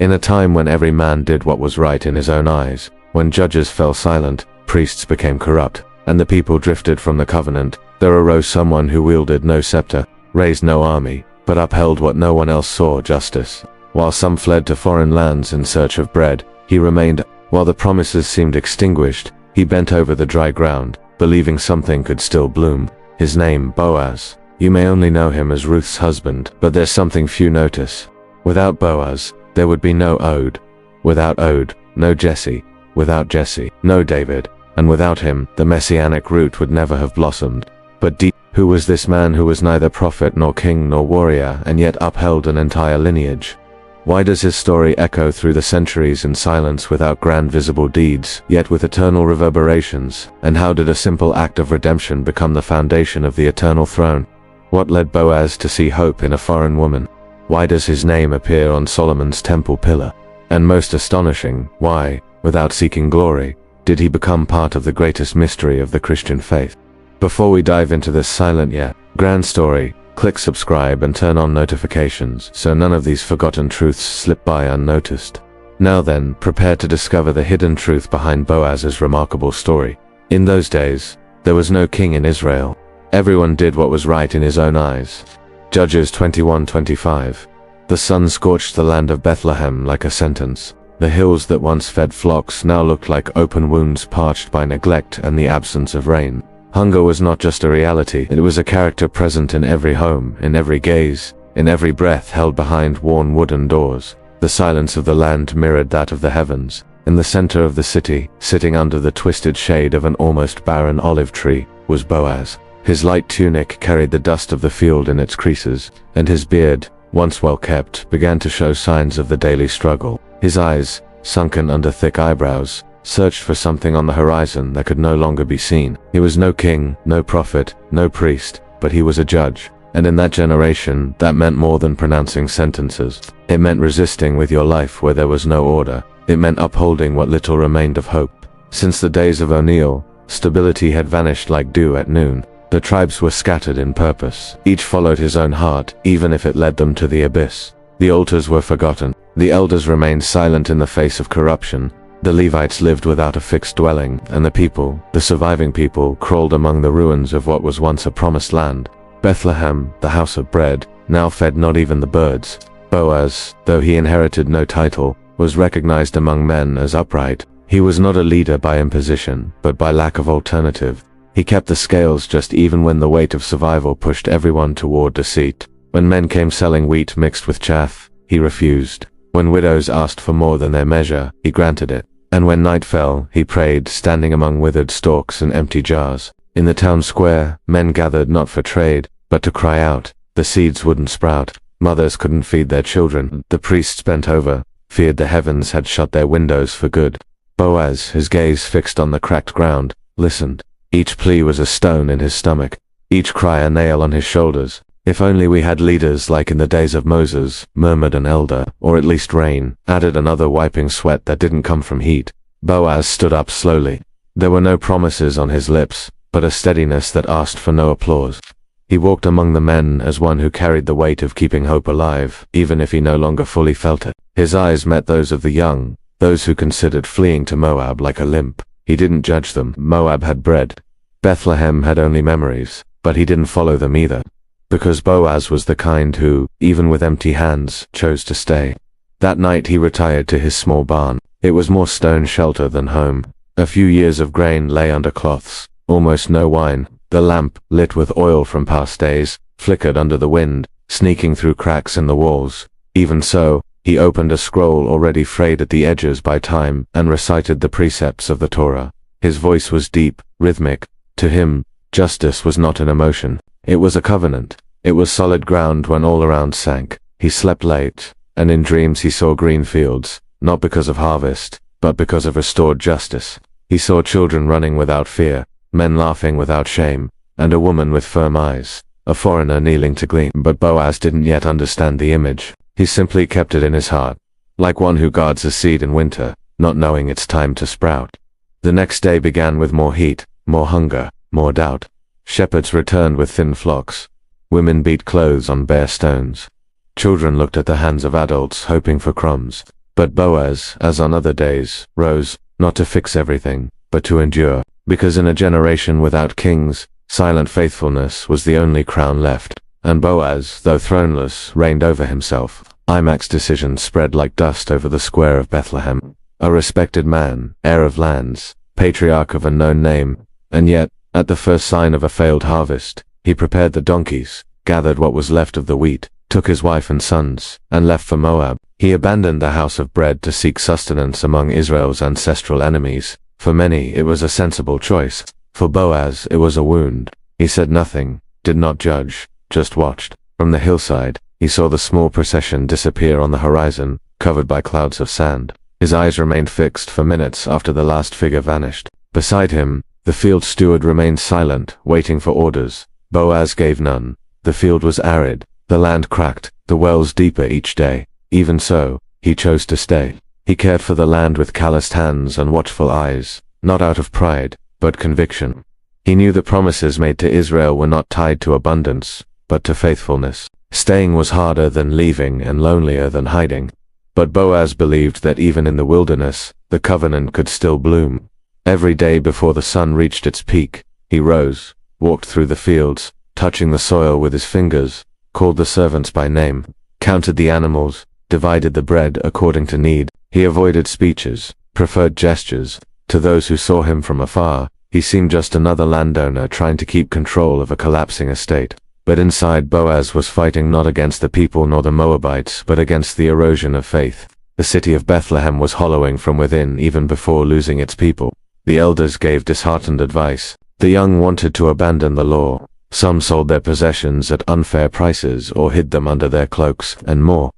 In a time when every man did what was right in his own eyes, when judges fell silent, priests became corrupt, and the people drifted from the covenant, there arose someone who wielded no scepter, raised no army, but upheld what no one else saw, justice. While some fled to foreign lands in search of bread, he remained. While the promises seemed extinguished, he bent over the dry ground, believing something could still bloom. His name, Boaz. You may only know him as Ruth's husband, but there's something few notice. Without Boaz, there would be no Ode. Without Ode, no Jesse. Without Jesse, no David. And without him, the messianic root would never have blossomed. But who was this man who was neither prophet nor king nor warrior, and yet upheld an entire lineage? Why does his story echo through the centuries in silence without grand visible deeds, yet with eternal reverberations? And how did a simple act of redemption become the foundation of the eternal throne? What led Boaz to see hope in a foreign woman? Why does his name appear on Solomon's temple pillar? And most astonishing, why, without seeking glory, did he become part of the greatest mystery of the Christian faith? Before we dive into this silent yet grand story, click subscribe and turn on notifications so none of these forgotten truths slip by unnoticed. Now then, prepare to discover the hidden truth behind Boaz's remarkable story. In those days, there was no king in Israel. Everyone did what was right in his own eyes. Judges 21:25. The sun scorched the land of Bethlehem like a sentence. The hills that once fed flocks now looked like open wounds parched by neglect and the absence of rain. Hunger was not just a reality, it was a character present in every home, in every gaze, in every breath held behind worn wooden doors. The silence of the land mirrored that of the heavens. In the center of the city, sitting under the twisted shade of an almost barren olive tree, was Boaz. His light tunic carried the dust of the field in its creases, and his beard, once well kept, began to show signs of the daily struggle. His eyes, sunken under thick eyebrows, searched for something on the horizon that could no longer be seen. He was no king, no prophet, no priest, but he was a judge. And in that generation, that meant more than pronouncing sentences. It meant resisting with your life where there was no order. It meant upholding what little remained of hope. Since the days of O'Neill, stability had vanished like dew at noon. The tribes were scattered in purpose. Each followed his own heart, even if it led them to the abyss. The altars were forgotten. The elders remained silent in the face of corruption. The Levites lived without a fixed dwelling, and the people, the surviving people, crawled among the ruins of what was once a promised land. Bethlehem, the house of bread, now fed not even the birds. Boaz, though he inherited no title, was recognized among men as upright. He was not a leader by imposition, but by lack of alternative. He kept the scales just even when the weight of survival pushed everyone toward deceit. When men came selling wheat mixed with chaff, he refused. When widows asked for more than their measure, he granted it. And when night fell, he prayed, standing among withered stalks and empty jars. In the town square, men gathered not for trade, but to cry out. The seeds wouldn't sprout. Mothers couldn't feed their children. The priests bent over, feared the heavens had shut their windows for good. Boaz, his gaze fixed on the cracked ground, listened. Each plea was a stone in his stomach, each cry a nail on his shoulders. If only we had leaders like in the days of Moses, murmured an elder, or at least rain, added another wiping sweat that didn't come from heat. Boaz stood up slowly. There were no promises on his lips, but a steadiness that asked for no applause. He walked among the men as one who carried the weight of keeping hope alive, even if he no longer fully felt it. His eyes met those of the young, those who considered fleeing to Moab like a limp. He didn't judge them. Moab had bread. Bethlehem had only memories, but he didn't follow them either. Because Boaz was the kind who, even with empty hands, chose to stay. That night he retired to his small barn. It was more stone shelter than home. A few years of grain lay under cloths, almost no wine. The lamp, lit with oil from past days, flickered under the wind, sneaking through cracks in the walls. Even so, he opened a scroll already frayed at the edges by time and recited the precepts of the Torah. His voice was deep, rhythmic. To him, justice was not an emotion. It was a covenant. It was solid ground when all around sank. He slept late, and in dreams he saw green fields, not because of harvest, but because of restored justice. He saw children running without fear, men laughing without shame, and a woman with firm eyes, a foreigner kneeling to glean. But Boaz didn't yet understand the image. He simply kept it in his heart, like one who guards a seed in winter, not knowing it's time to sprout. The next day began with more heat, more hunger, more doubt. Shepherds returned with thin flocks. Women beat clothes on bare stones. Children looked at the hands of adults, hoping for crumbs. But Boaz, as on other days, rose, not to fix everything, but to endure, because in a generation without kings, silent faithfulness was the only crown left, and Boaz, though throneless, reigned over himself. Imac's decision spread like dust over the square of Bethlehem. A respected man, heir of lands, patriarch of a known name, and yet, at the first sign of a failed harvest, he prepared the donkeys, gathered what was left of the wheat, took his wife and sons, and left for Moab. He abandoned the house of bread to seek sustenance among Israel's ancestral enemies. For many, it was a sensible choice. For Boaz, it was a wound. He said nothing, did not judge, just watched. From the hillside, he saw the small procession disappear on the horizon, covered by clouds of sand. His eyes remained fixed for minutes after the last figure vanished. Beside him, the field steward remained silent, waiting for orders. Boaz gave none. The field was arid, the land cracked, the wells deeper each day. Even so, he chose to stay. He cared for the land with calloused hands and watchful eyes, not out of pride, but conviction. He knew the promises made to Israel were not tied to abundance, but to faithfulness. Staying was harder than leaving and lonelier than hiding. But Boaz believed that even in the wilderness, the covenant could still bloom. Every day before the sun reached its peak, he rose, walked through the fields, touching the soil with his fingers, called the servants by name, counted the animals, divided the bread according to need. He avoided speeches, preferred gestures. To those who saw him from afar, he seemed just another landowner trying to keep control of a collapsing estate. But inside, Boaz was fighting not against the people nor the Moabites, but against the erosion of faith. The city of Bethlehem was hollowing from within even before losing its people. The elders gave disheartened advice. The young wanted to abandon the law. Some sold their possessions at unfair prices or hid them under their cloaks, and more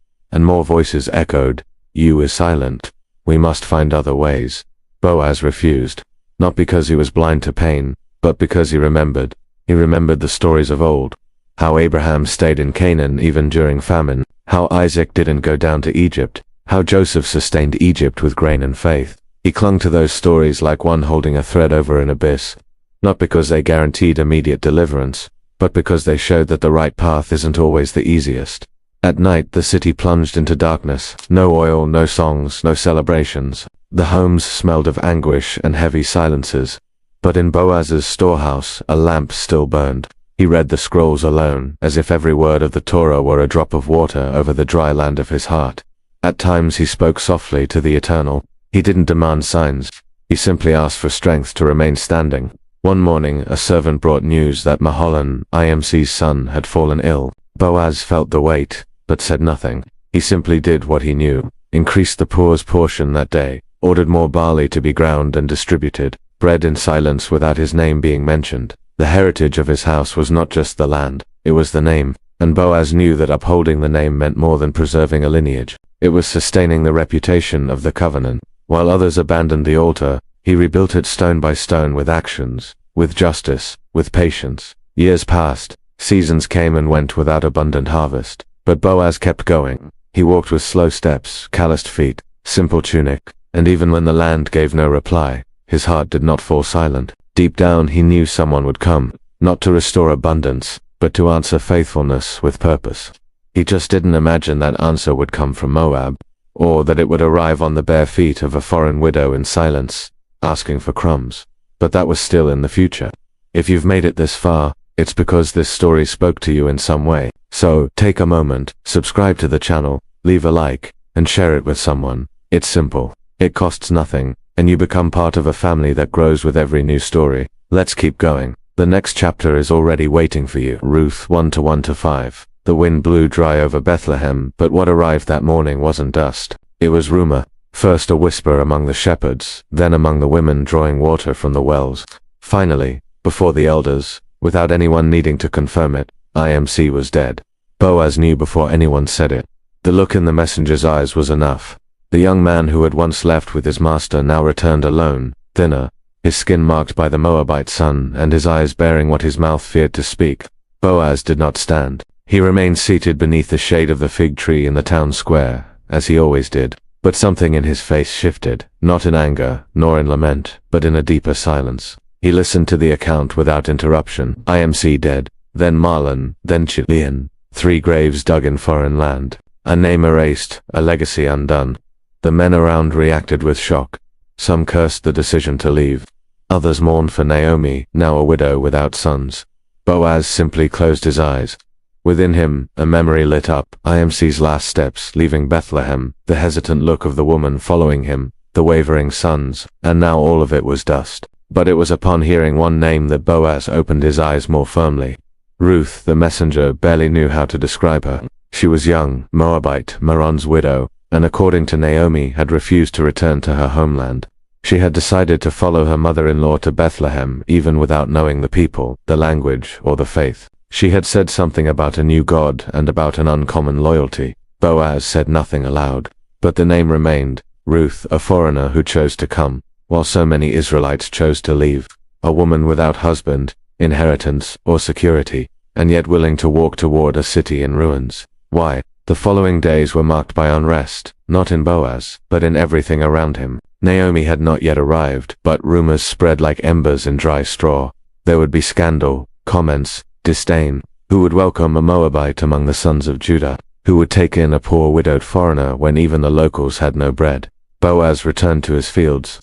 voices echoed, "You is silent. We must find other ways." Boaz refused, not because he was blind to pain, but because he remembered. He remembered the stories of old. How Abraham stayed in Canaan even during famine, how Isaac didn't go down to Egypt, how Joseph sustained Egypt with grain and faith. He clung to those stories like one holding a thread over an abyss, not because they guaranteed immediate deliverance, but because they showed that the right path isn't always the easiest. At night the city plunged into darkness. No oil, no songs, no celebrations. The homes smelled of anguish and heavy silences. But in Boaz's storehouse a lamp still burned. He read the scrolls alone, as if every word of the Torah were a drop of water over the dry land of his heart. At times he spoke softly to the Eternal. He didn't demand signs. He simply asked for strength to remain standing. One morning a servant brought news that Mahalan, IMC's son, had fallen ill. Boaz felt the weight, but said nothing. He simply did what he knew, increased the poor's portion that day, ordered more barley to be ground and distributed, bread in silence without his name being mentioned. The heritage of his house was not just the land, it was the name, and Boaz knew that upholding the name meant more than preserving a lineage. It was sustaining the reputation of the covenant. While others abandoned the altar, he rebuilt it stone by stone with actions, with justice, with patience. Years passed, seasons came and went without abundant harvest. But Boaz kept going. He walked with slow steps, calloused feet, simple tunic, and even when the land gave no reply, his heart did not fall silent. Deep down he knew someone would come, not to restore abundance, but to answer faithfulness with purpose. He just didn't imagine that answer would come from Moab, or that it would arrive on the bare feet of a foreign widow in silence, asking for crumbs. But that was still in the future. If you've made it this far, it's because this story spoke to you in some way. So, take a moment, subscribe to the channel, leave a like, and share it with someone. It's simple. It costs nothing, and you become part of a family that grows with every new story. Let's keep going. The next chapter is already waiting for you. Ruth 1:1-5. The wind blew dry over Bethlehem, but what arrived that morning wasn't dust. It was rumor. First a whisper among the shepherds, then among the women drawing water from the wells. Finally, before the elders, without anyone needing to confirm it, IMC was dead. Boaz knew before anyone said it. The look in the messenger's eyes was enough. The young man who had once left with his master now returned alone, thinner, his skin marked by the Moabite sun and his eyes bearing what his mouth feared to speak. Boaz did not stand. He remained seated beneath the shade of the fig tree in the town square, as he always did. But something in his face shifted, not in anger, nor in lament, but in a deeper silence. He listened to the account without interruption. IMC dead, then Marlon, then Chilean. 3 graves dug in foreign land. A name erased, a legacy undone. The men around reacted with shock. Some cursed the decision to leave. Others mourned for Naomi, now a widow without sons. Boaz simply closed his eyes. Within him, a memory lit up, IMC's last steps, leaving Bethlehem, the hesitant look of the woman following him, the wavering sons, and now all of it was dust. But it was upon hearing one name that Boaz opened his eyes more firmly. Ruth, the messenger, barely knew how to describe her. She was young, Moabite, Maron's widow, and according to Naomi, had refused to return to her homeland. She had decided to follow her mother-in-law to Bethlehem, even without knowing the people, the language, or the faith. She had said something about a new God and about an uncommon loyalty. Boaz said nothing aloud, but the name remained, Ruth, a foreigner who chose to come, while so many Israelites chose to leave, a woman without husband, inheritance, or security, and yet willing to walk toward a city in ruins. Why? The following days were marked by unrest, not in Boaz, but in everything around him. Naomi had not yet arrived, but rumors spread like embers in dry straw. There would be scandal, comments, disdain. Who would welcome a Moabite among the sons of Judah? Who would take in a poor widowed foreigner when even the locals had no bread? Boaz returned to his fields.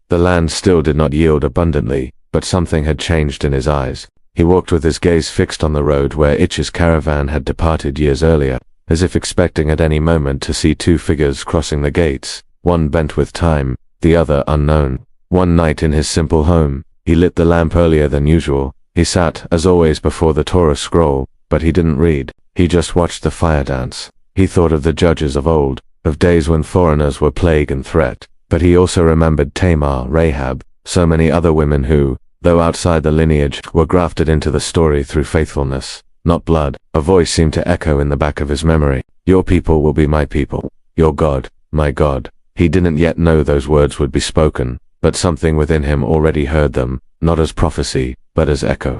The land still did not yield abundantly, but something had changed in his eyes. He walked with his gaze fixed on the road where Itch's caravan had departed years earlier, as if expecting at any moment to see two figures crossing the gates, one bent with time, the other unknown. One night in his simple home, he lit the lamp earlier than usual. He sat, as always, before the Torah scroll, but he didn't read. He just watched the fire dance. He thought of the judges of old, of days when foreigners were plague and threat, but he also remembered Tamar, Rahab, so many other women who, though outside the lineage, were grafted into the story through faithfulness, not blood. A voice seemed to echo in the back of his memory. Your people will be my people. Your God, my God. He didn't yet know those words would be spoken, but something within him already heard them, not as prophecy, but as echo.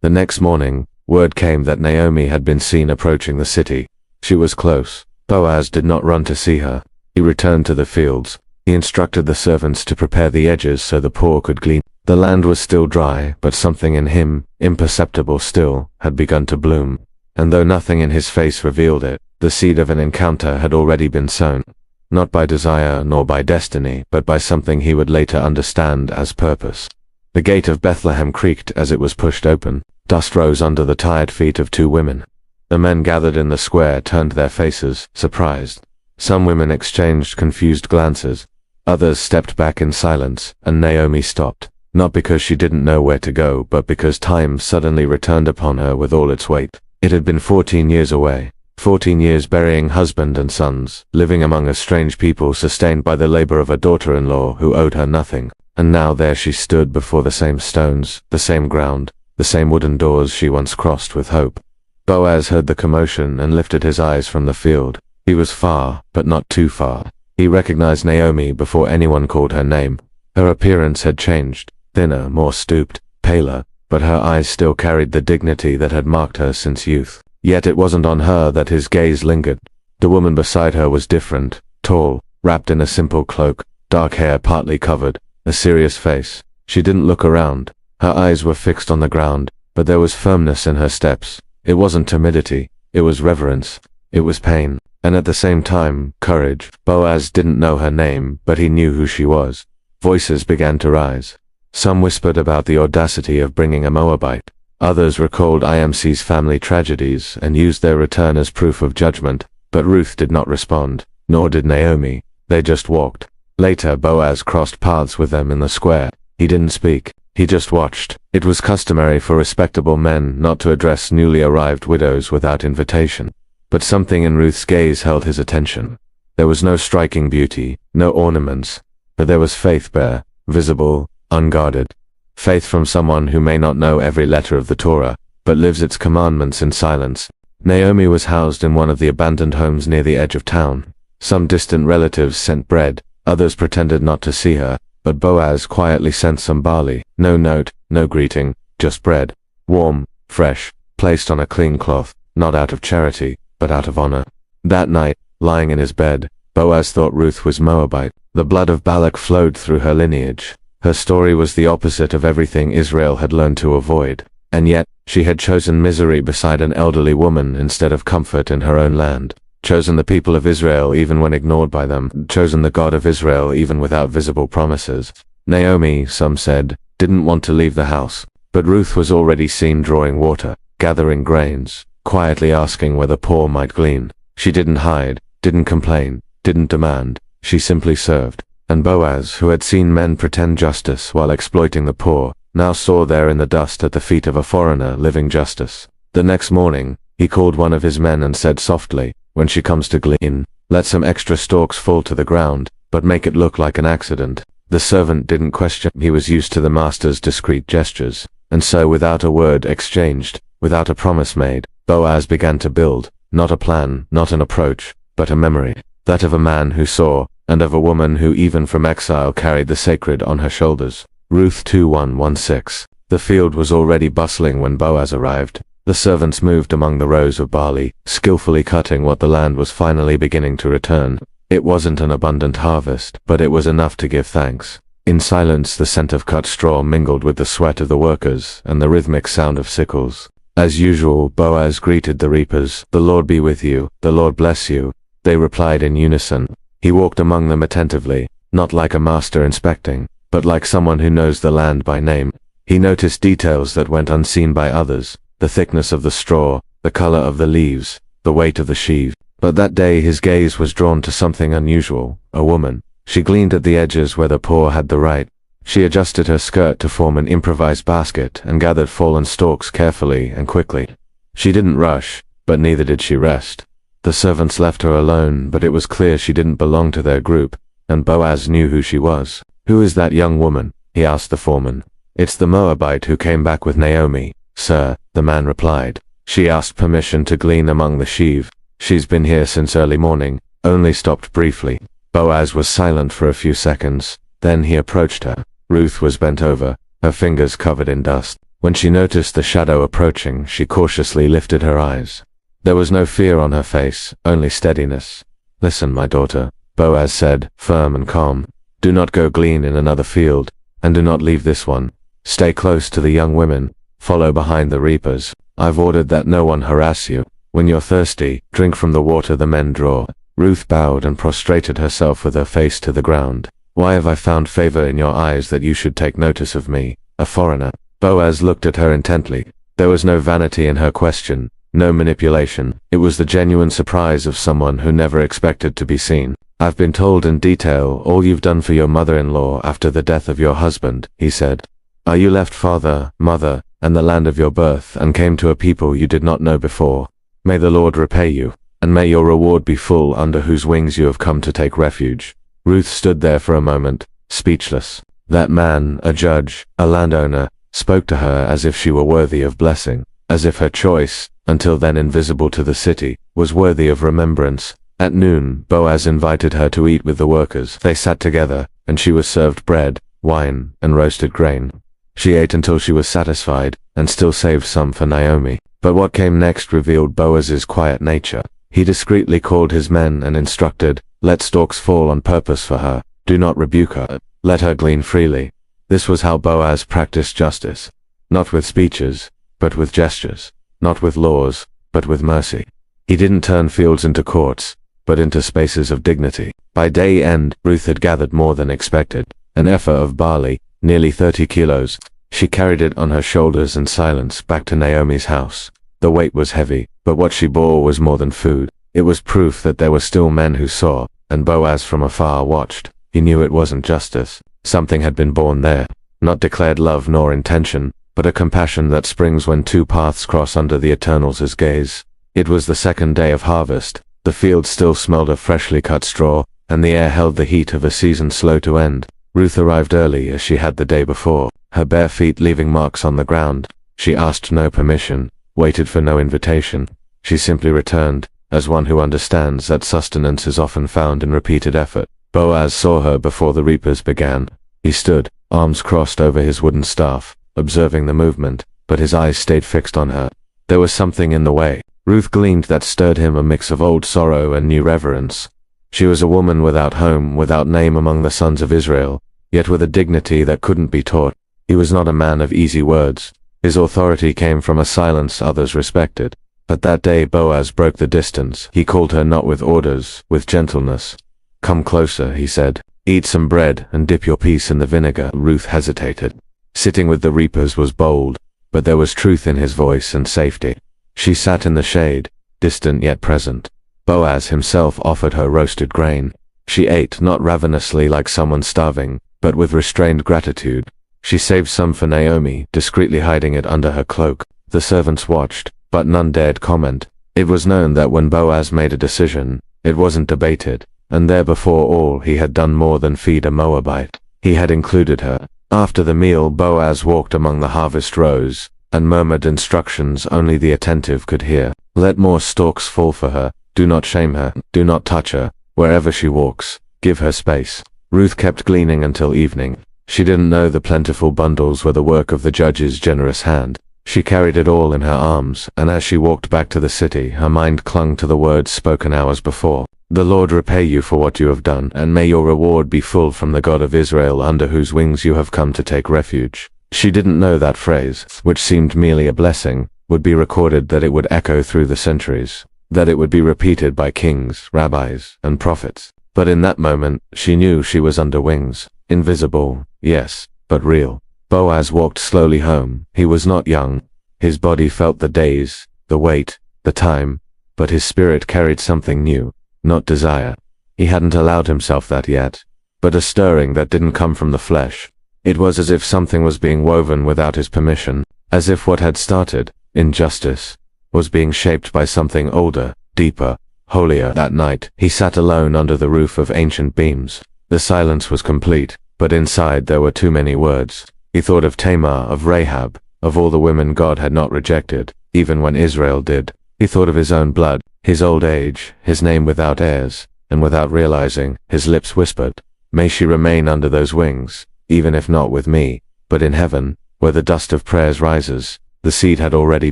The next morning, word came that Naomi had been seen approaching the city. She was close. Boaz did not run to see her. He returned to the fields. He instructed the servants to prepare the edges so the poor could glean. The land was still dry, but something in him, imperceptible still, had begun to bloom. And though nothing in his face revealed it, the seed of an encounter had already been sown. Not by desire nor by destiny, but by something he would later understand as purpose. The gate of Bethlehem creaked as it was pushed open. Dust rose under the tired feet of two women. The men gathered in the square turned their faces, surprised. Some women exchanged confused glances. Others stepped back in silence, and Naomi stopped. Not because she didn't know where to go, but because time suddenly returned upon her with all its weight. It had been 14 years away. 14 years burying husband and sons, living among a strange people sustained by the labor of a daughter-in-law who owed her nothing. And now there she stood before the same stones, the same ground, the same wooden doors she once crossed with hope. Boaz heard the commotion and lifted his eyes from the field. He was far, but not too far. He recognized Naomi before anyone called her name. Her appearance had changed, thinner, more stooped, paler, but her eyes still carried the dignity that had marked her since youth. Yet it wasn't on her that his gaze lingered. The woman beside her was different, tall, wrapped in a simple cloak, dark hair partly covered, a serious face. She didn't look around. Her eyes were fixed on the ground, but there was firmness in her steps. It wasn't timidity, it was reverence, it was pain, and at the same time, courage. Boaz didn't know her name, but he knew who she was. Voices began to rise. Some whispered about the audacity of bringing a Moabite. Others recalled IMC's family tragedies and used their return as proof of judgment, but Ruth did not respond, nor did Naomi. They just walked. Later, Boaz crossed paths with them in the square. He didn't speak. He just watched. It was customary for respectable men not to address newly arrived widows without invitation. But something in Ruth's gaze held his attention. There was no striking beauty, no ornaments, but there was faith bare, visible, unguarded. Faith from someone who may not know every letter of the Torah, but lives its commandments in silence. Naomi was housed in one of the abandoned homes near the edge of town. Some distant relatives sent bread, others pretended not to see her, but Boaz quietly sent some barley. No note, no greeting, just bread. Warm, fresh, placed on a clean cloth, not out of charity, but out of honor. That night, lying in his bed, Boaz thought Ruth was Moabite. The blood of Balak flowed through her lineage. Her story was the opposite of everything Israel had learned to avoid. And yet, she had chosen misery beside an elderly woman instead of comfort in her own land. chosen the people of Israel even when ignored by them, chosen the God of Israel even without visible promises. Naomi, some said, didn't want to leave the house, but Ruth was already seen drawing water, gathering grains, quietly asking where the poor might glean. She didn't hide, didn't complain, didn't demand, she simply served. And Boaz, who had seen men pretend justice while exploiting the poor, now saw there in the dust at the feet of a foreigner living justice. The next morning, he called one of his men and said softly, when she comes to glean, let some extra stalks fall to the ground, but make it look like an accident. The servant didn't question, he was used to the master's discreet gestures, and so without a word exchanged, without a promise made, Boaz began to build, not a plan, not an approach, but a memory, that of a man who saw, and of a woman who even from exile carried the sacred on her shoulders. Ruth 2:1-6. The field was already bustling when Boaz arrived. The servants moved among the rows of barley, skillfully cutting what the land was finally beginning to return. It wasn't an abundant harvest, but it was enough to give thanks. In silence, the scent of cut straw mingled with the sweat of the workers and the rhythmic sound of sickles. As usual, Boaz greeted the reapers. The Lord be with you, the Lord bless you. They replied in unison. He walked among them attentively, not like a master inspecting, but like someone who knows the land by name. He noticed details that went unseen by others, the thickness of the straw, the color of the leaves, the weight of the sheave. But that day his gaze was drawn to something unusual, a woman. She gleaned at the edges where the poor had the right. She adjusted her skirt to form an improvised basket and gathered fallen stalks carefully and quickly. She didn't rush, but neither did she rest. The servants left her alone, but it was clear she didn't belong to their group, and Boaz knew who she was. Who is that young woman? He asked the foreman. It's the Moabite who came back with Naomi, sir, the man replied. She asked permission to glean among the sheave. She's been here since early morning, only stopped briefly. Boaz was silent for a few seconds, then he approached her. Ruth was bent over, her fingers covered in dust. When she noticed the shadow approaching, she cautiously lifted her eyes. There was no fear on her face, only steadiness. Listen, my daughter, Boaz said, firm and calm. Do not go glean in another field, and do not leave this one. Stay close to the young women, follow behind the reapers. I've ordered that no one harass you. When you're thirsty, drink from the water the men draw. Ruth bowed and prostrated herself with her face to the ground. Why have I found favor in your eyes that you should take notice of me, a foreigner? Boaz looked at her intently. There was no vanity in her question, no manipulation. It was the genuine surprise of someone who never expected to be seen. I've been told in detail all you've done for your mother-in-law after the death of your husband, he said. You left father, mother, and the land of your birth and came to a people you did not know before. May the Lord repay you, and may your reward be full under whose wings you have come to take refuge. Ruth stood there for a moment, speechless. That man, a judge, a landowner, spoke to her as if she were worthy of blessing, as if her choice, until then invisible to the city, was worthy of remembrance. At noon, Boaz invited her to eat with the workers. They sat together, and she was served bread, wine, and roasted grain. She ate until she was satisfied, and still saved some for Naomi. But what came next revealed Boaz's quiet nature. He discreetly called his men and instructed, let stalks fall on purpose for her. Do not rebuke her. Let her glean freely. This was how Boaz practiced justice. Not with speeches, but with gestures. Not with laws, but with mercy. He didn't turn fields into courts, but into spaces of dignity. By day end, Ruth had gathered more than expected. An ephah of barley, nearly 30 kilos. She carried it on her shoulders in silence back to Naomi's house. The weight was heavy, but what she bore was more than food. It was proof that there were still men who saw, and Boaz from afar watched. He knew it wasn't justice. Something had been born there. Not declared love nor intention, but a compassion that springs when two paths cross under the Eternal's gaze. It was the second day of harvest. The field still smelled of freshly cut straw, and the air held the heat of a season slow to end. Ruth arrived early as she had the day before, her bare feet leaving marks on the ground. She asked no permission, waited for no invitation. She simply returned, as one who understands that sustenance is often found in repeated effort. Boaz saw her before the reapers began. He stood, arms crossed over his wooden staff, observing the movement, but his eyes stayed fixed on her. There was something in the way Ruth gleaned that stirred him, a mix of old sorrow and new reverence. She was a woman without home, without name among the sons of Israel, yet with a dignity that couldn't be taught. He was not a man of easy words. His authority came from a silence others respected. But that day Boaz broke the distance. He called her not with orders, with gentleness. "Come closer," he said. "Eat some bread and dip your piece in the vinegar." Ruth hesitated. Sitting with the reapers was bold, but there was truth in his voice and safety. She sat in the shade, distant yet present. Boaz himself offered her roasted grain. She ate, not ravenously like someone starving, but with restrained gratitude. She saved some for Naomi, discreetly hiding it under her cloak. The servants watched, but none dared comment. It was known that when Boaz made a decision, it wasn't debated, and there before all he had done more than feed a Moabite. He had included her. After the meal Boaz walked among the harvest rows, and murmured instructions only the attentive could hear. "Let more stalks fall for her, do not shame her, do not touch her, wherever she walks, give her space." Ruth kept gleaning until evening. She didn't know the plentiful bundles were the work of the judge's generous hand. She carried it all in her arms, and as she walked back to the city, her mind clung to the words spoken hours before. "The Lord repay you for what you have done, and may your reward be full from the God of Israel under whose wings you have come to take refuge." She didn't know that phrase, which seemed merely a blessing, would be recorded, that it would echo through the centuries, that it would be repeated by kings, rabbis, and prophets. But in that moment, she knew she was under wings. Invisible, yes, but real. Boaz walked slowly home. He was not young. His body felt the days, the weight, the time, but his spirit carried something new, not desire. He hadn't allowed himself that yet, but a stirring that didn't come from the flesh. It was as if something was being woven without his permission, as if what had started, injustice, was being shaped by something older, deeper, holier. That night, he sat alone under the roof of ancient beams. The silence was complete, but inside there were too many words. He thought of Tamar, of Rahab, of all the women God had not rejected, even when Israel did. He thought of his own blood, his old age, his name without heirs, and without realizing, his lips whispered, "May she remain under those wings, even if not with me, but in heaven, where the dust of prayers rises." The seed had already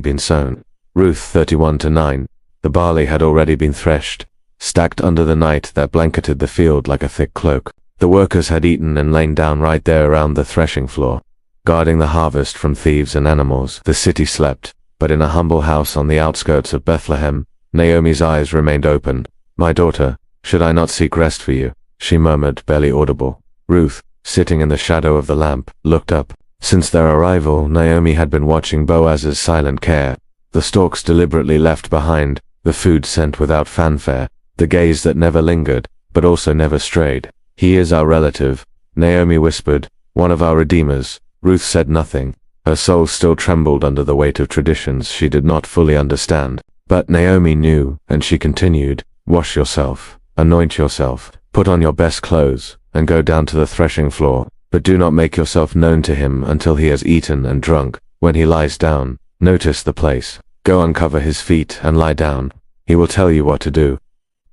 been sown. Ruth 31-9. The barley had already been threshed, stacked under the night that blanketed the field like a thick cloak. The workers had eaten and lain down right there around the threshing floor, guarding the harvest from thieves and animals. The city slept, but in a humble house on the outskirts of Bethlehem, Naomi's eyes remained open. "My daughter, should I not seek rest for you?" she murmured, barely audible. Ruth, sitting in the shadow of the lamp, looked up. Since their arrival, Naomi had been watching Boaz's silent care, the stalks deliberately left behind, the food sent without fanfare, the gaze that never lingered, but also never strayed. "He is our relative," Naomi whispered, "one of our redeemers." Ruth said nothing. Her soul still trembled under the weight of traditions she did not fully understand. But Naomi knew, and she continued, "Wash yourself, anoint yourself, put on your best clothes, and go down to the threshing floor, but do not make yourself known to him until he has eaten and drunk. When he lies down, notice the place. Go uncover his feet and lie down. He will tell you what to do."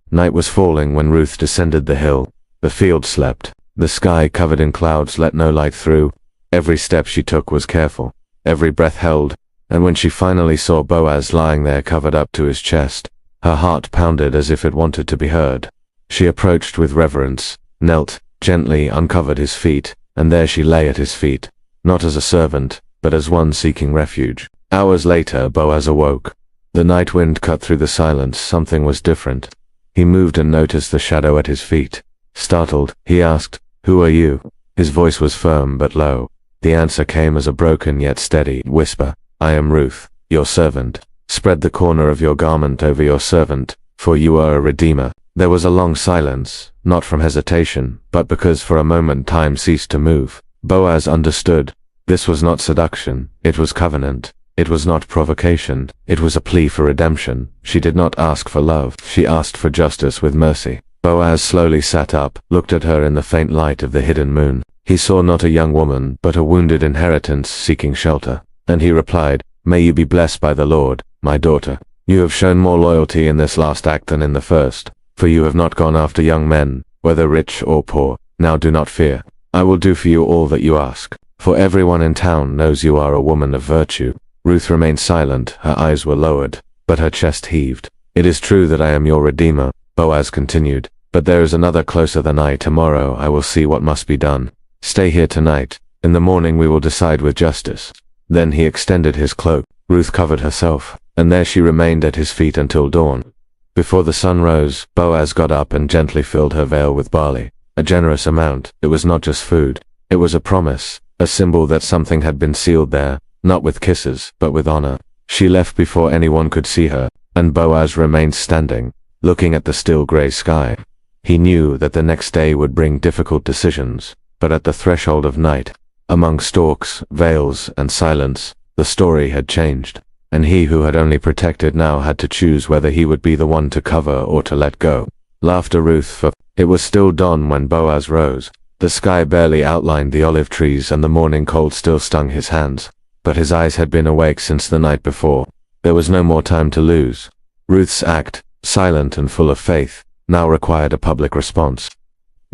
Night was falling when Ruth descended the hill. The field slept. The sky, covered in clouds, let no light through. Every step she took was careful. Every breath held. And when she finally saw Boaz lying there covered up to his chest, her heart pounded as if it wanted to be heard. She approached with reverence, knelt, gently uncovered his feet, and there she lay at his feet, not as a servant, but as one seeking refuge. Hours later, Boaz awoke. The night wind cut through the silence. Something was different. He moved and noticed the shadow at his feet. Startled, he asked, "Who are you?" His voice was firm but low. The answer came as a broken yet steady whisper. "I am Ruth, your servant. Spread the corner of your garment over your servant, for you are a redeemer." There was a long silence, not from hesitation, but because for a moment time ceased to move. Boaz understood. This was not seduction, it was covenant. It was not provocation, it was a plea for redemption. She did not ask for love, she asked for justice with mercy. Boaz slowly sat up, looked at her in the faint light of the hidden moon. He saw not a young woman, but a wounded inheritance seeking shelter. And he replied, "May you be blessed by the Lord, my daughter. You have shown more loyalty in this last act than in the first, for you have not gone after young men, whether rich or poor. Now do not fear. I will do for you all that you ask, for everyone in town knows you are a woman of virtue." Ruth remained silent, her eyes were lowered, but her chest heaved. "It is true that I am your redeemer," Boaz continued, "but there is another closer than I. Tomorrow I will see what must be done. Stay here tonight. In the morning we will decide with justice." Then he extended his cloak. Ruth covered herself. and there she remained at his feet until dawn. Before the sun rose, Boaz got up and gently filled her veil with barley. A generous amount. It was not just food. It was a promise, a symbol that something had been sealed there, not with kisses, but with honor. She left before anyone could see her, and Boaz remained standing, looking at the still gray sky. He knew that the next day would bring difficult decisions, but at the threshold of night, among stalks, veils, and silence, the story had changed, and he who had only protected now had to choose whether he would be the one to cover or to let go. Laughter Ruth for. It was still dawn when Boaz rose. The sky barely outlined the olive trees and the morning cold still stung his hands, but his eyes had been awake since the night before. There was no more time to lose. Ruth's act, silent and full of faith, now required a public response.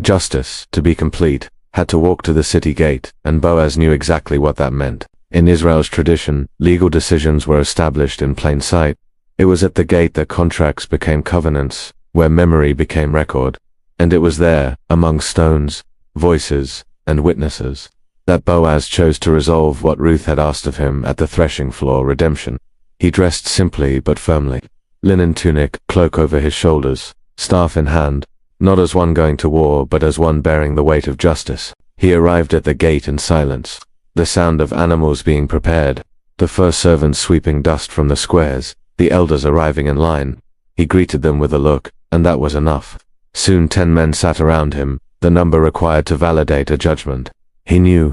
Justice, to be complete, had to walk to the city gate, and Boaz knew exactly what that meant. In Israel's tradition, legal decisions were established in plain sight. It was at the gate that contracts became covenants, where memory became record. And it was there, among stones, voices, and witnesses, that Boaz chose to resolve what Ruth had asked of him at the threshing floor redemption. He dressed simply but firmly. Linen tunic, cloak over his shoulders, staff in hand, not as one going to war but as one bearing the weight of justice. He arrived at the gate in silence, the sound of animals being prepared, the first servants sweeping dust from the squares, the elders arriving in line. He greeted them with a look, and that was enough. Soon 10 men sat around him, the number required to validate a judgment. He knew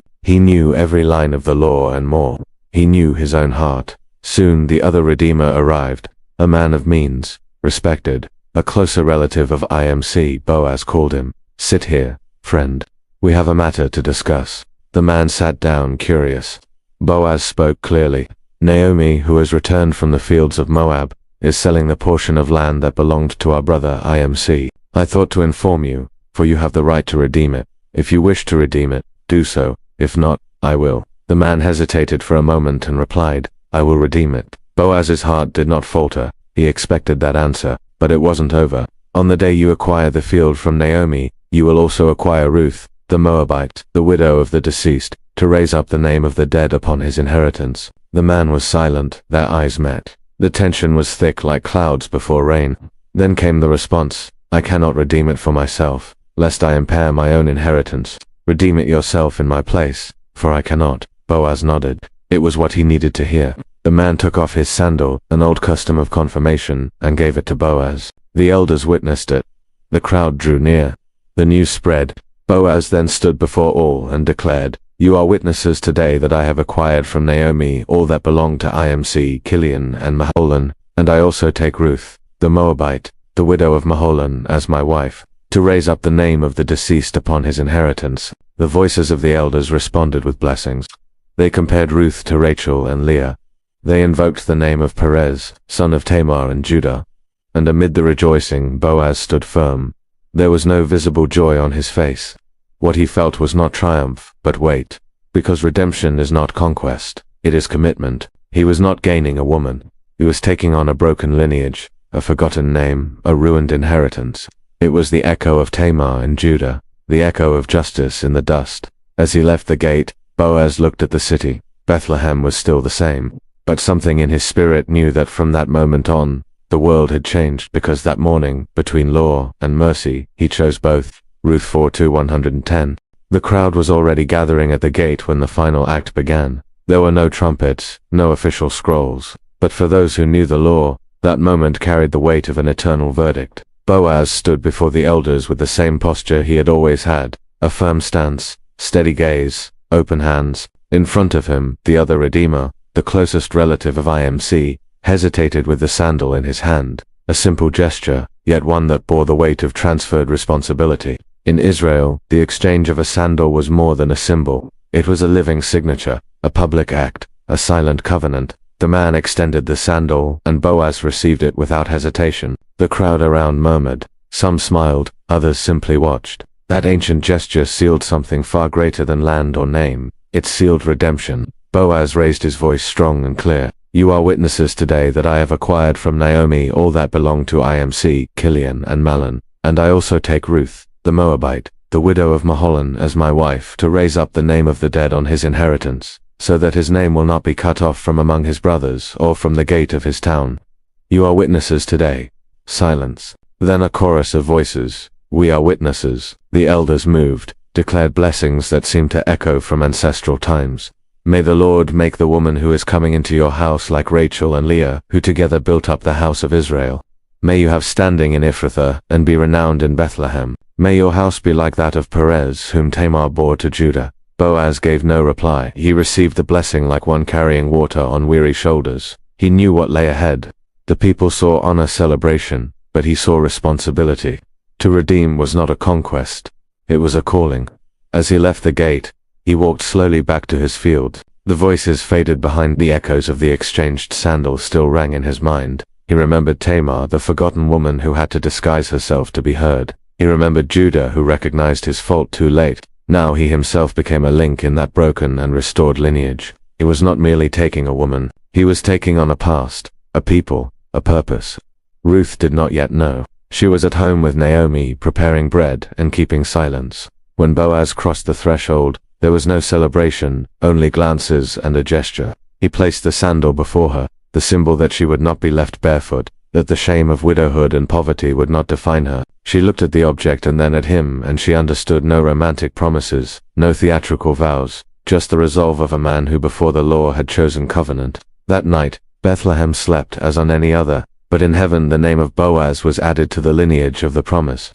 every line of the law and more. He knew his own heart. Soon the other Redeemer arrived, a man of means, respected, a closer relative of IMC. Boaz called him. Sit here, friend. We have a matter to discuss. The man sat down, curious. Boaz spoke clearly. Naomi, who has returned from the fields of Moab, is selling the portion of land that belonged to our brother IMC. I thought to inform you, for you have the right to redeem it. If you wish to redeem it, do so. If not, I will. The man hesitated for a moment and replied, I will redeem it. Boaz's heart did not falter. He expected that answer, but it wasn't over. On the day you acquire the field from Naomi, you will also acquire Ruth, the Moabite, the widow of the deceased, to raise up the name of the dead upon his inheritance. The man was silent. Their eyes met. The tension was thick like clouds before rain. Then came the response. I cannot redeem it for myself, lest I impair my own inheritance. Redeem it yourself in my place, for I cannot. Boaz nodded. It was what he needed to hear. The man took off his sandal, an old custom of confirmation, and gave it to Boaz. The elders witnessed it. The crowd drew near. The news spread. Boaz then stood before all and declared, You are witnesses today that I have acquired from Naomi all that belonged to IMC, Kilian, and Maholan, and I also take Ruth, the Moabite, the widow of Maholan, as my wife, to raise up the name of the deceased upon his inheritance. The voices of the elders responded with blessings. They compared Ruth to Rachel and Leah. They invoked the name of Perez, son of Tamar and Judah. And amid the rejoicing, Boaz stood firm. There was no visible joy on his face. What he felt was not triumph, but weight. Because redemption is not conquest, it is commitment. He was not gaining a woman. He was taking on a broken lineage, a forgotten name, a ruined inheritance. It was the echo of Tamar and Judah, the echo of justice in the dust. As he left the gate, Boaz looked at the city. Bethlehem was still the same, but something in his spirit knew that from that moment on, the world had changed, because that morning, between law and mercy, he chose both. Ruth 4:110. The crowd was already gathering at the gate when the final act began. There were no trumpets, no official scrolls, but for those who knew the law, that moment carried the weight of an eternal verdict. Boaz stood before the elders with the same posture he had always had, a firm stance, steady gaze, open hands. In front of him, the other Redeemer, the closest relative of IMC, hesitated with the sandal in his hand, a simple gesture, yet one that bore the weight of transferred responsibility. In Israel, the exchange of a sandal was more than a symbol. It was a living signature, a public act, a silent covenant. The man extended the sandal, and Boaz received it without hesitation. The crowd around murmured. Some smiled, others simply watched. That ancient gesture sealed something far greater than land or name. It sealed redemption. Boaz raised his voice strong and clear. You are witnesses today that I have acquired from Naomi all that belonged to IMC, Kilian, and Mahlon, and I also take Ruth, the Moabite, the widow of Maholan, as my wife, to raise up the name of the dead on his inheritance. so that his name will not be cut off from among his brothers, or from the gate of his town. You are witnesses today. Silence. Then a chorus of voices. We are witnesses. The elders moved, declared blessings that seemed to echo from ancestral times. May the Lord make the woman who is coming into your house like Rachel and Leah, who together built up the house of Israel. May you have standing in Ephrathah, and be renowned in Bethlehem. May your house be like that of Perez, whom Tamar bore to Judah. Boaz gave no reply. He received the blessing like one carrying water on weary shoulders. He knew what lay ahead. The people saw honor celebration, but he saw responsibility. To redeem was not a conquest. It was a calling. As he left the gate, he walked slowly back to his field. The voices faded behind the echoes of the exchanged sandals still rang in his mind. He remembered Tamar, the forgotten woman who had to disguise herself to be heard. He remembered Judah, who recognized his fault too late. Now he himself became a link in that broken and restored lineage. He was not merely taking a woman. He was taking on a past, a people, a purpose. Ruth did not yet know. She was at home with Naomi, preparing bread and keeping silence. When Boaz crossed the threshold, there was no celebration, only glances and a gesture. He placed the sandal before her, the symbol that she would not be left barefoot, that the shame of widowhood and poverty would not define her. She looked at the object and then at him, and she understood no romantic promises, no theatrical vows, just the resolve of a man who before the law had chosen covenant. That night, Bethlehem slept as on any other, but in heaven the name of Boaz was added to the lineage of the promise.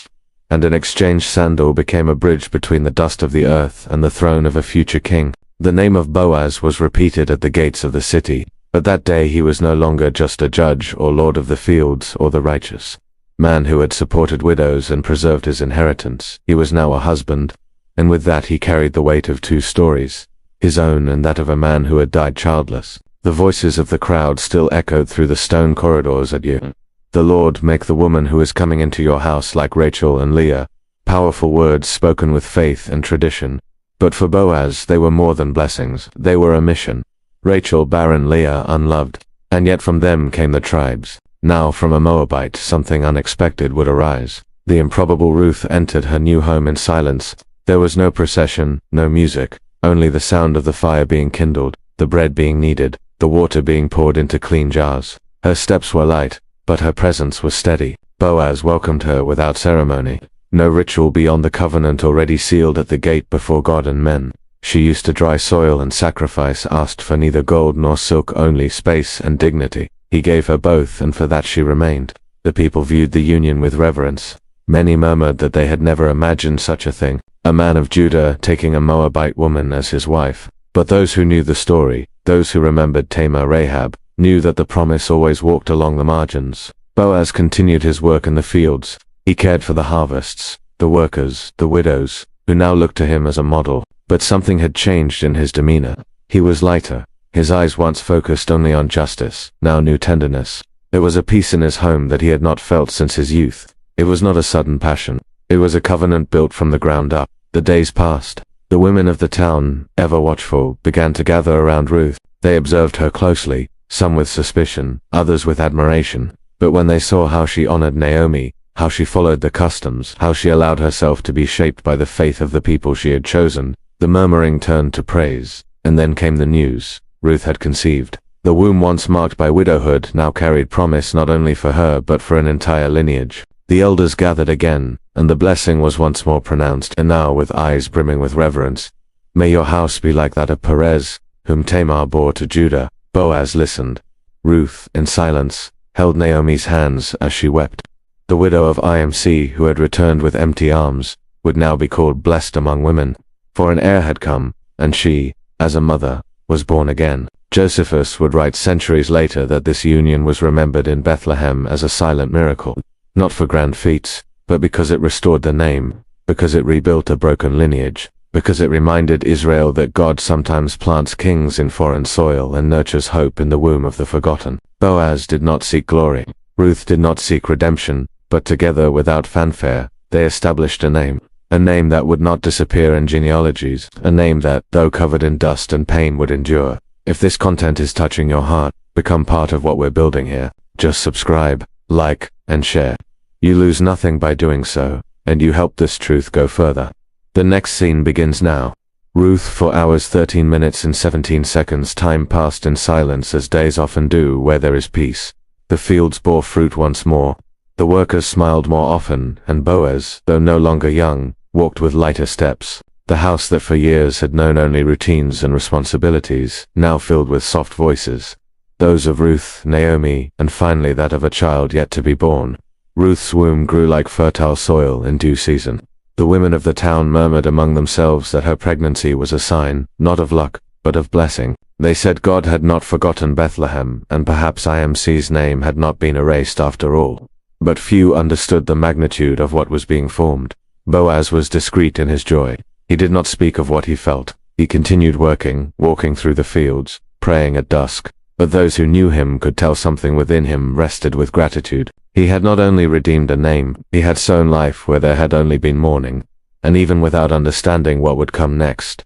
And an exchanged sandal became a bridge between the dust of the earth and the throne of a future king. The name of Boaz was repeated at the gates of the city, but that day he was no longer just a judge or lord of the fields or the righteous man who had supported widows and preserved his inheritance. He was now a husband, and with that he carried the weight of two stories, his own and that of a man who had died childless. The voices of the crowd still echoed through the stone corridors at you. The Lord make the woman who is coming into your house like Rachel and Leah. Powerful words spoken with faith and tradition. But for Boaz they were more than blessings, they were a mission. Rachel barren, Leah unloved, and yet from them came the tribes. Now from a Moabite something unexpected would arise. The improbable Ruth entered her new home in silence. There was no procession, no music, only the sound of the fire being kindled, the bread being kneaded, the water being poured into clean jars. Her steps were light, but her presence was steady. Boaz welcomed her without ceremony. No ritual beyond the covenant already sealed at the gate before God and men. She used to dry soil and sacrifice, asked for neither gold nor silk, only space and dignity. He gave her both, and for that she remained. The people viewed the union with reverence. Many murmured that they had never imagined such a thing, a man of Judah taking a Moabite woman as his wife. But those who knew the story, those who remembered Tamar Rahab, knew that the promise always walked along the margins. Boaz continued his work in the fields. He cared for the harvests, the workers, the widows, who now looked to him as a model. But something had changed in his demeanor. He was lighter. His eyes once focused only on justice, now knew tenderness. There was a peace in his home that he had not felt since his youth. It was not a sudden passion. It was a covenant built from the ground up. The days passed. The women of the town, ever watchful, began to gather around Ruth. They observed her closely, some with suspicion, others with admiration. But when they saw how she honored Naomi, how she followed the customs, how she allowed herself to be shaped by the faith of the people she had chosen, the murmuring turned to praise. And then came the news. Ruth had conceived. The womb once marked by widowhood now carried promise not only for her but for an entire lineage. The elders gathered again, and the blessing was once more pronounced, and now with eyes brimming with reverence. May your house be like that of Perez, whom Tamar bore to Judah. Boaz listened. Ruth, in silence, held Naomi's hands as she wept. The widow of IMC, who had returned with empty arms, would now be called blessed among women, for an heir had come, and she, as a mother, was born again. Josephus would write centuries later that this union was remembered in Bethlehem as a silent miracle, not for grand feats, but because it restored the name, because it rebuilt a broken lineage, because it reminded Israel that God sometimes plants kings in foreign soil and nurtures hope in the womb of the forgotten. Boaz did not seek glory. Ruth did not seek redemption, but together without fanfare, they established a name that would not disappear in genealogies, a name that, though covered in dust and pain, would endure. If this content is touching your heart, become part of what we're building here. Just subscribe, like, and share. You lose nothing by doing so, and you help this truth go further. The next scene begins now. Ruth, 4 hours 13 minutes and 17 seconds. Time passed in silence, as days often do where there is peace. The fields bore fruit once more. The workers smiled more often, and Boaz, though no longer young, walked with lighter steps. The house that for years had known only routines and responsibilities, now filled with soft voices. Those of Ruth, Naomi, and finally that of a child yet to be born. Ruth's womb grew like fertile soil in due season. The women of the town murmured among themselves that her pregnancy was a sign, not of luck, but of blessing. They said God had not forgotten Bethlehem, and perhaps IMC's name had not been erased after all. But few understood the magnitude of what was being formed. Boaz was discreet in his joy. He did not speak of what he felt. He continued working, walking through the fields, praying at dusk. But those who knew him could tell something within him rested with gratitude. He had not only redeemed a name, he had sown life where there had only been mourning. And even without understanding what would come next,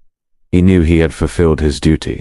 he knew he had fulfilled his duty.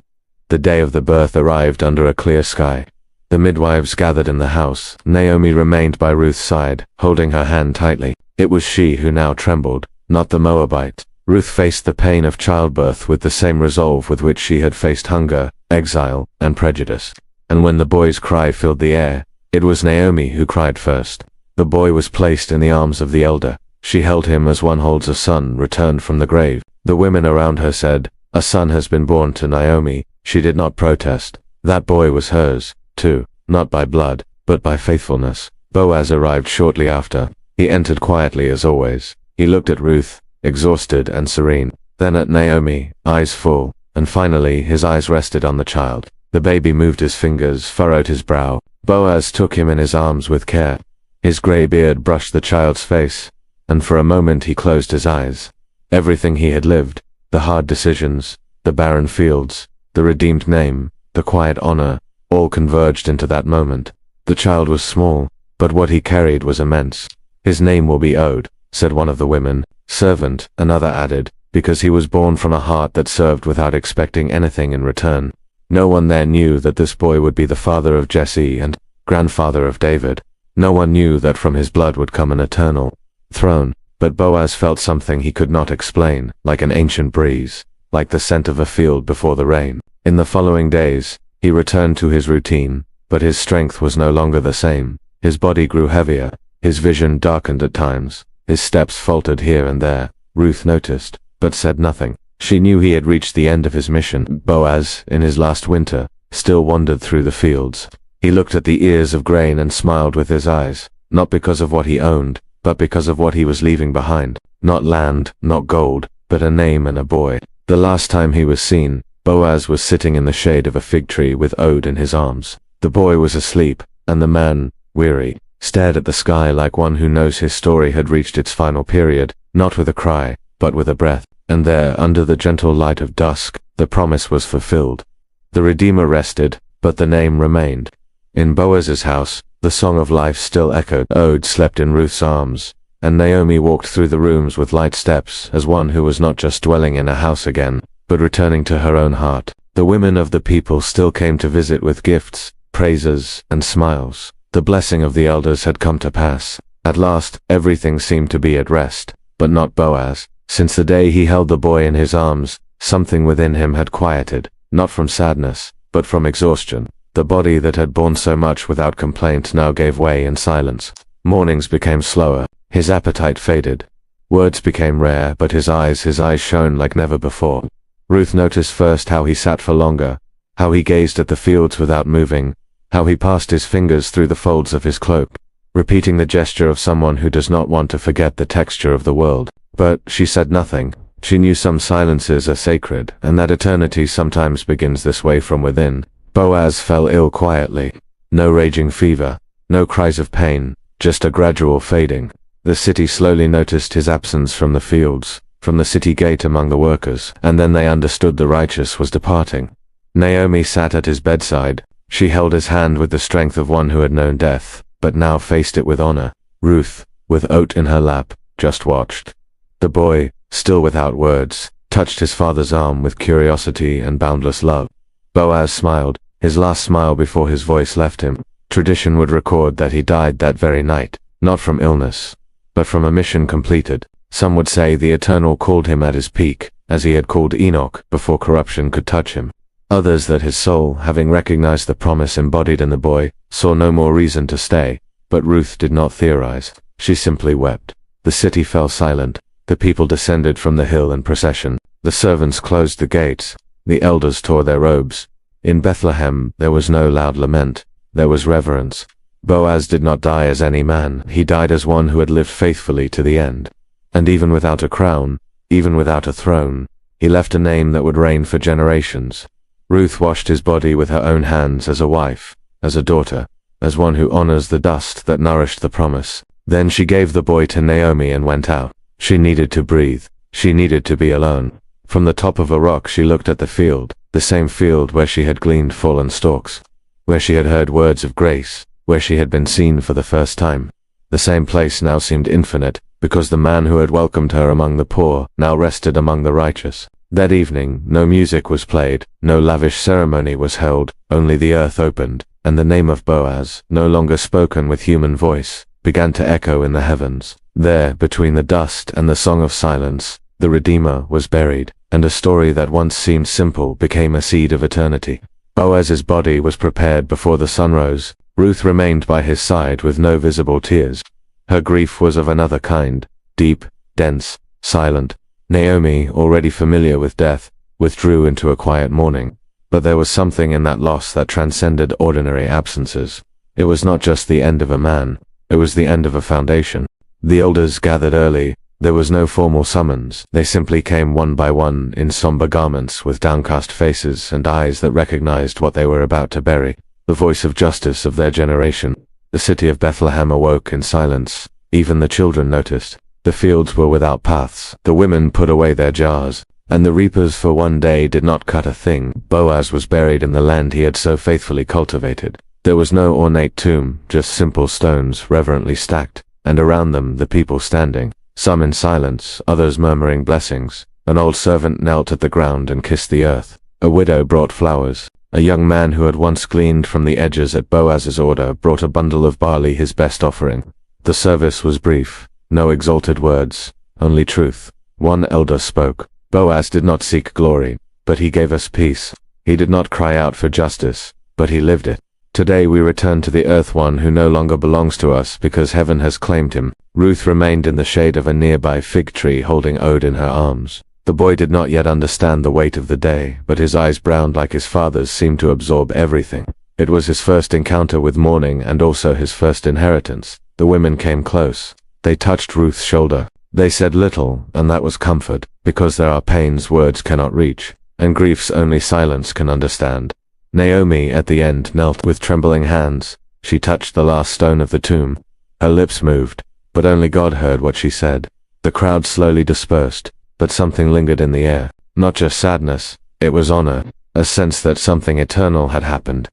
The day of the birth arrived under a clear sky. The midwives gathered in the house. Naomi remained by Ruth's side, holding her hand tightly. It was she who now trembled, not the Moabite. Ruth faced the pain of childbirth with the same resolve with which she had faced hunger, exile, and prejudice. And when the boy's cry filled the air, it was Naomi who cried first. The boy was placed in the arms of the elder. She held him as one holds a son returned from the grave. The women around her said, "A son has been born to Naomi." She did not protest. That boy was hers, too, not by blood, but by faithfulness. Boaz arrived shortly after. He entered quietly as always. He looked at Ruth, exhausted and serene, then at Naomi, eyes full, and finally his eyes rested on the child. The baby moved his fingers, furrowed his brow. Boaz took him in his arms with care. His grey beard brushed the child's face, and for a moment he closed his eyes. Everything he had lived, the hard decisions, the barren fields, the redeemed name, the quiet honor, all converged into that moment. The child was small, but what he carried was immense. "His name will be Ode," said one of the women. "Servant," another added, because he was born from a heart that served without expecting anything in return. No one there knew that this boy would be the father of Jesse and grandfather of David. No one knew that from his blood would come an eternal throne. But Boaz felt something he could not explain, like an ancient breeze, like the scent of a field before the rain. In the following days, he returned to his routine, but his strength was no longer the same. His body grew heavier, his vision darkened at times, his steps faltered here and there. Ruth noticed, but said nothing. She knew he had reached the end of his mission. Boaz, in his last winter, still wandered through the fields. He looked at the ears of grain and smiled with his eyes, not because of what he owned, but because of what he was leaving behind. Not land, not gold, but a name and a boy. The last time he was seen, Boaz was sitting in the shade of a fig tree with Ode in his arms. The boy was asleep, and the man, weary, stared at the sky like one who knows his story had reached its final period, not with a cry, but with a breath. And there, under the gentle light of dusk, the promise was fulfilled. The Redeemer rested, but the name remained. In Boaz's house, the song of life still echoed. Ode slept in Ruth's arms, and Naomi walked through the rooms with light steps as one who was not just dwelling in a house again, but returning to her own heart. The women of the people still came to visit with gifts, praises, and smiles. The blessing of the elders had come to pass. At last, everything seemed to be at rest, but not Boaz. Since the day he held the boy in his arms, something within him had quieted, not from sadness, but from exhaustion. The body that had borne so much without complaint now gave way in silence. Mornings became slower, his appetite faded. Words became rare, but his eyes shone like never before. Ruth noticed first how he sat for longer, how he gazed at the fields without moving, how he passed his fingers through the folds of his cloak, repeating the gesture of someone who does not want to forget the texture of the world. But she said nothing. She knew some silences are sacred, and that eternity sometimes begins this way from within. Boaz fell ill quietly. No raging fever, no cries of pain, just a gradual fading. The city slowly noticed his absence from the fields, from the city gate among the workers, and then they understood the righteous was departing. Naomi sat at his bedside. She held his hand with the strength of one who had known death, but now faced it with honor. Ruth, with oat in her lap, just watched. The boy, still without words, touched his father's arm with curiosity and boundless love. Boaz smiled, his last smile before his voice left him. Tradition would record that he died that very night, not from illness, but from a mission completed. Some would say the Eternal called him at his peak, as he had called Enoch before corruption could touch him. Others that his soul, having recognized the promise embodied in the boy, saw no more reason to stay. But Ruth did not theorize. She simply wept. The city fell silent. The people descended from the hill in procession. The servants closed the gates. The elders tore their robes. In Bethlehem there was no loud lament. There was reverence. Boaz did not die as any man. He died as one who had lived faithfully to the end. And even without a crown, even without a throne, he left a name that would reign for generations. Ruth washed his body with her own hands as a wife, as a daughter, as one who honors the dust that nourished the promise. Then she gave the boy to Naomi and went out. She needed to breathe. She needed to be alone. From the top of a rock she looked at the field, the same field where she had gleaned fallen stalks, where she had heard words of grace, where she had been seen for the first time. The same place now seemed infinite, because the man who had welcomed her among the poor now rested among the righteous. That evening, no music was played, no lavish ceremony was held, only the earth opened, and the name of Boaz, no longer spoken with human voice, began to echo in the heavens. There, between the dust and the song of silence, the Redeemer was buried, and a story that once seemed simple became a seed of eternity. Boaz's body was prepared before the sun rose. Ruth remained by his side with no visible tears. Her grief was of another kind, deep, dense, silent. Naomi, already familiar with death, withdrew into a quiet mourning. But there was something in that loss that transcended ordinary absences. It was not just the end of a man, it was the end of a foundation. The elders gathered early. There was no formal summons. They simply came one by one in somber garments with downcast faces and eyes that recognized what they were about to bury, the voice of justice of their generation. The city of Bethlehem awoke in silence. Even the children noticed. The fields were without paths. The women put away their jars, and the reapers for one day did not cut a thing. Boaz was buried in the land he had so faithfully cultivated. There was no ornate tomb, just simple stones reverently stacked, and around them the people standing, some in silence, others murmuring blessings. An old servant knelt at the ground and kissed the earth. A widow brought flowers. A young man who had once gleaned from the edges at Boaz's order brought a bundle of barley, his best offering. The service was brief. No exalted words, only truth. One elder spoke. Boaz did not seek glory, but he gave us peace. He did not cry out for justice, but he lived it. Today we return to the earth one who no longer belongs to us because heaven has claimed him. Ruth remained in the shade of a nearby fig tree holding Ode in her arms. The boy did not yet understand the weight of the day, but his eyes, browned like his father's, seemed to absorb everything. It was his first encounter with mourning and also his first inheritance. The women came close. They touched Ruth's shoulder. They said little, and that was comfort, because there are pains words cannot reach, and griefs only silence can understand. Naomi, at the end, knelt with trembling hands. She touched the last stone of the tomb. Her lips moved, but only God heard what she said. The crowd slowly dispersed, but something lingered in the air. Not just sadness, it was honor, a sense that something eternal had happened.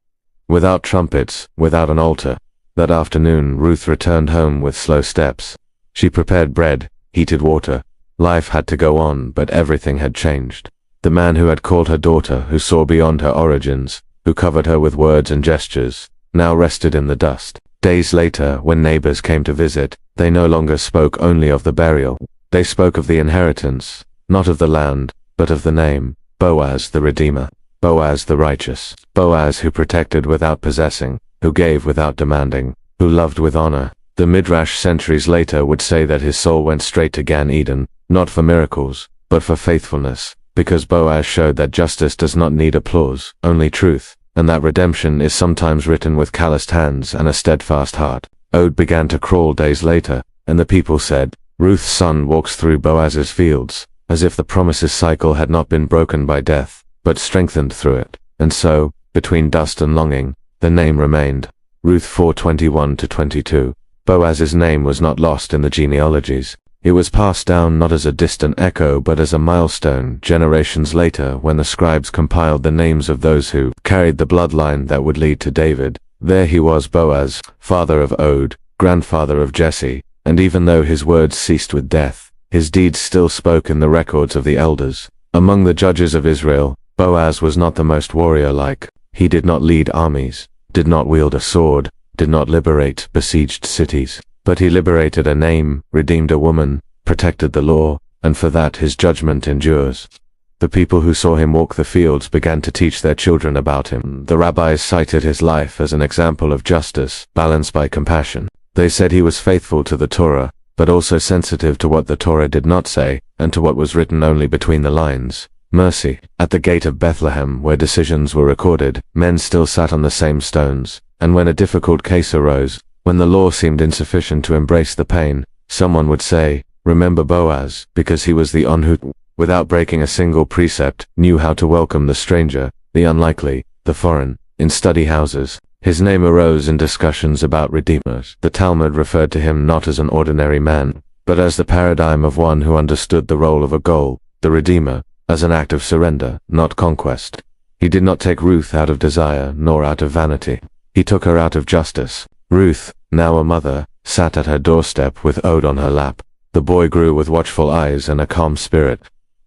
Without trumpets, without an altar. That afternoon, Ruth returned home with slow steps. She prepared bread, heated water. Life had to go on, but everything had changed. The man who had called her daughter, who saw beyond her origins, who covered her with words and gestures, now rested in the dust. Days later, when neighbors came to visit, they no longer spoke only of the burial. They spoke of the inheritance, not of the land, but of the name, Boaz the Redeemer, Boaz the righteous, Boaz who protected without possessing, who gave without demanding, who loved with honor. The Midrash centuries later would say that his soul went straight to Gan Eden, not for miracles, but for faithfulness, because Boaz showed that justice does not need applause, only truth, and that redemption is sometimes written with calloused hands and a steadfast heart. Ode began to crawl days later, and the people said, Ruth's son walks through Boaz's fields, as if the promise's cycle had not been broken by death, but strengthened through it. And so, between dust and longing, the name remained. Ruth 4:21-22. Boaz's name was not lost in the genealogies. It was passed down not as a distant echo but as a milestone generations later when the scribes compiled the names of those who carried the bloodline that would lead to David. There he was, Boaz, father of Ode, grandfather of Jesse, and even though his words ceased with death, his deeds still spoke in the records of the elders. Among the judges of Israel, Boaz was not the most warrior-like. He did not lead armies, did not wield a sword, did not liberate besieged cities, but he liberated a name, redeemed a woman, protected the law, and for that his judgment endures. The people who saw him walk the fields began to teach their children about him. The rabbis cited his life as an example of justice, balanced by compassion. They said he was faithful to the Torah, but also sensitive to what the Torah did not say, and to what was written only between the lines. Mercy. At the gate of Bethlehem, where decisions were recorded, men still sat on the same stones, and when a difficult case arose, when the law seemed insufficient to embrace the pain, someone would say, "Remember Boaz," because he was the one who, without breaking a single precept, knew how to welcome the stranger, the unlikely, the foreign. In study houses, his name arose in discussions about redeemers. The Talmud referred to him not as an ordinary man, but as the paradigm of one who understood the role of a goal, the Redeemer, as an act of surrender, not conquest. He did not take Ruth out of desire, nor out of vanity. He took her out of justice. Ruth, now a mother, sat at her doorstep with Ode on her lap. The boy grew with watchful eyes and a calm spirit.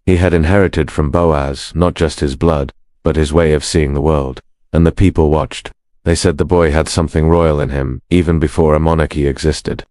He had inherited from Boaz not just his blood, but his way of seeing the world. And the people watched. They said the boy had something royal in him, even before a monarchy existed.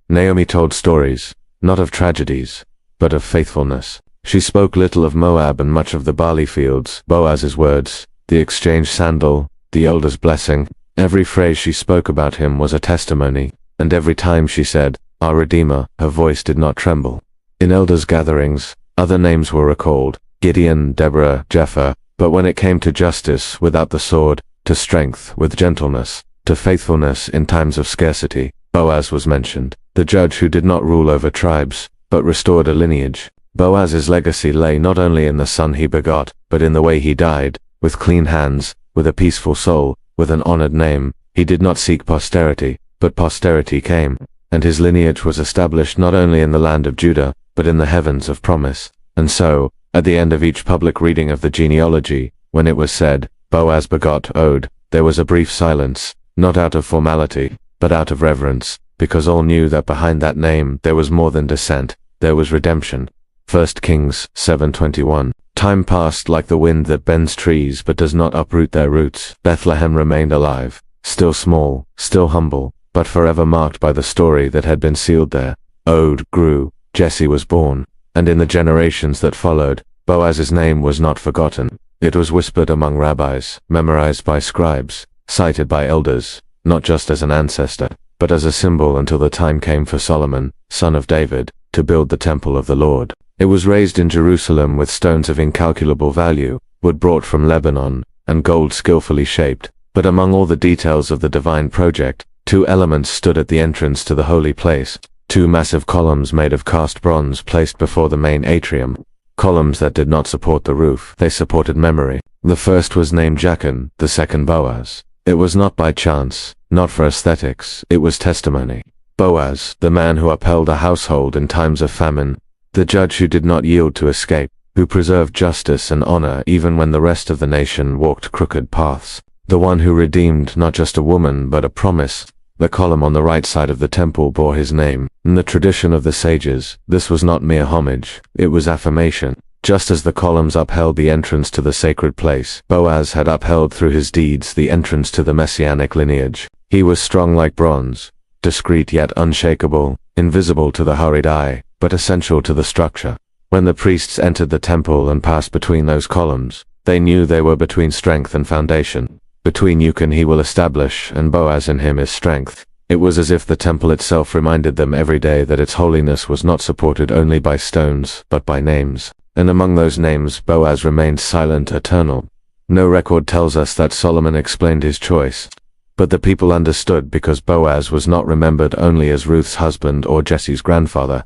Naomi told stories, not of tragedies, but of faithfulness. She spoke little of Moab and much of the barley fields, Boaz's words, the exchanged sandal, the elder's blessing. Every phrase she spoke about him was a testimony, and every time she said, "Our Redeemer," her voice did not tremble. In elders' gatherings, other names were recalled, Gideon, Deborah, Jephthah, but when it came to justice without the sword, to strength with gentleness, to faithfulness in times of scarcity, Boaz was mentioned, the judge who did not rule over tribes, but restored a lineage. Boaz's legacy lay not only in the son he begot, but in the way he died, with clean hands, with a peaceful soul, with an honored name. He did not seek posterity, but posterity came, and his lineage was established not only in the land of Judah, but in the heavens of promise. And so, at the end of each public reading of the genealogy, when it was said, "Boaz begot Ode," there was a brief silence, not out of formality, but out of reverence, because all knew that behind that name there was more than descent, there was redemption. 1 Kings 7:21. Time passed like the wind that bends trees but does not uproot their roots. Bethlehem remained alive, still small, still humble, but forever marked by the story that had been sealed there. Ode grew, Jesse was born, and in the generations that followed, Boaz's name was not forgotten. It was whispered among rabbis, memorized by scribes, cited by elders, not just as an ancestor, but as a symbol until the time came for Solomon, son of David, to build the temple of the Lord. It was raised in Jerusalem with stones of incalculable value, wood brought from Lebanon, and gold skillfully shaped. But among all the details of the divine project, two elements stood at the entrance to the holy place. Two massive columns made of cast bronze placed before the main atrium. Columns that did not support the roof, they supported memory. The first was named Jachin, the second Boaz. It was not by chance, not for aesthetics, it was testimony. Boaz, the man who upheld a household in times of famine, the judge who did not yield to escape, who preserved justice and honor even when the rest of the nation walked crooked paths. The one who redeemed not just a woman but a promise. The column on the right side of the temple bore his name. In the tradition of the sages, this was not mere homage, it was affirmation. Just as the columns upheld the entrance to the sacred place, Boaz had upheld through his deeds the entrance to the messianic lineage. He was strong like bronze, discreet yet unshakable, invisible to the hurried eye, but essential to the structure. When the priests entered the temple and passed between those columns, they knew they were between strength and foundation. Between you can he will establish, and Boaz in him is strength. It was as if the temple itself reminded them every day that its holiness was not supported only by stones, but by names. And among those names Boaz remained silent, eternal. No record tells us that Solomon explained his choice. But the people understood because Boaz was not remembered only as Ruth's husband or Jesse's grandfather.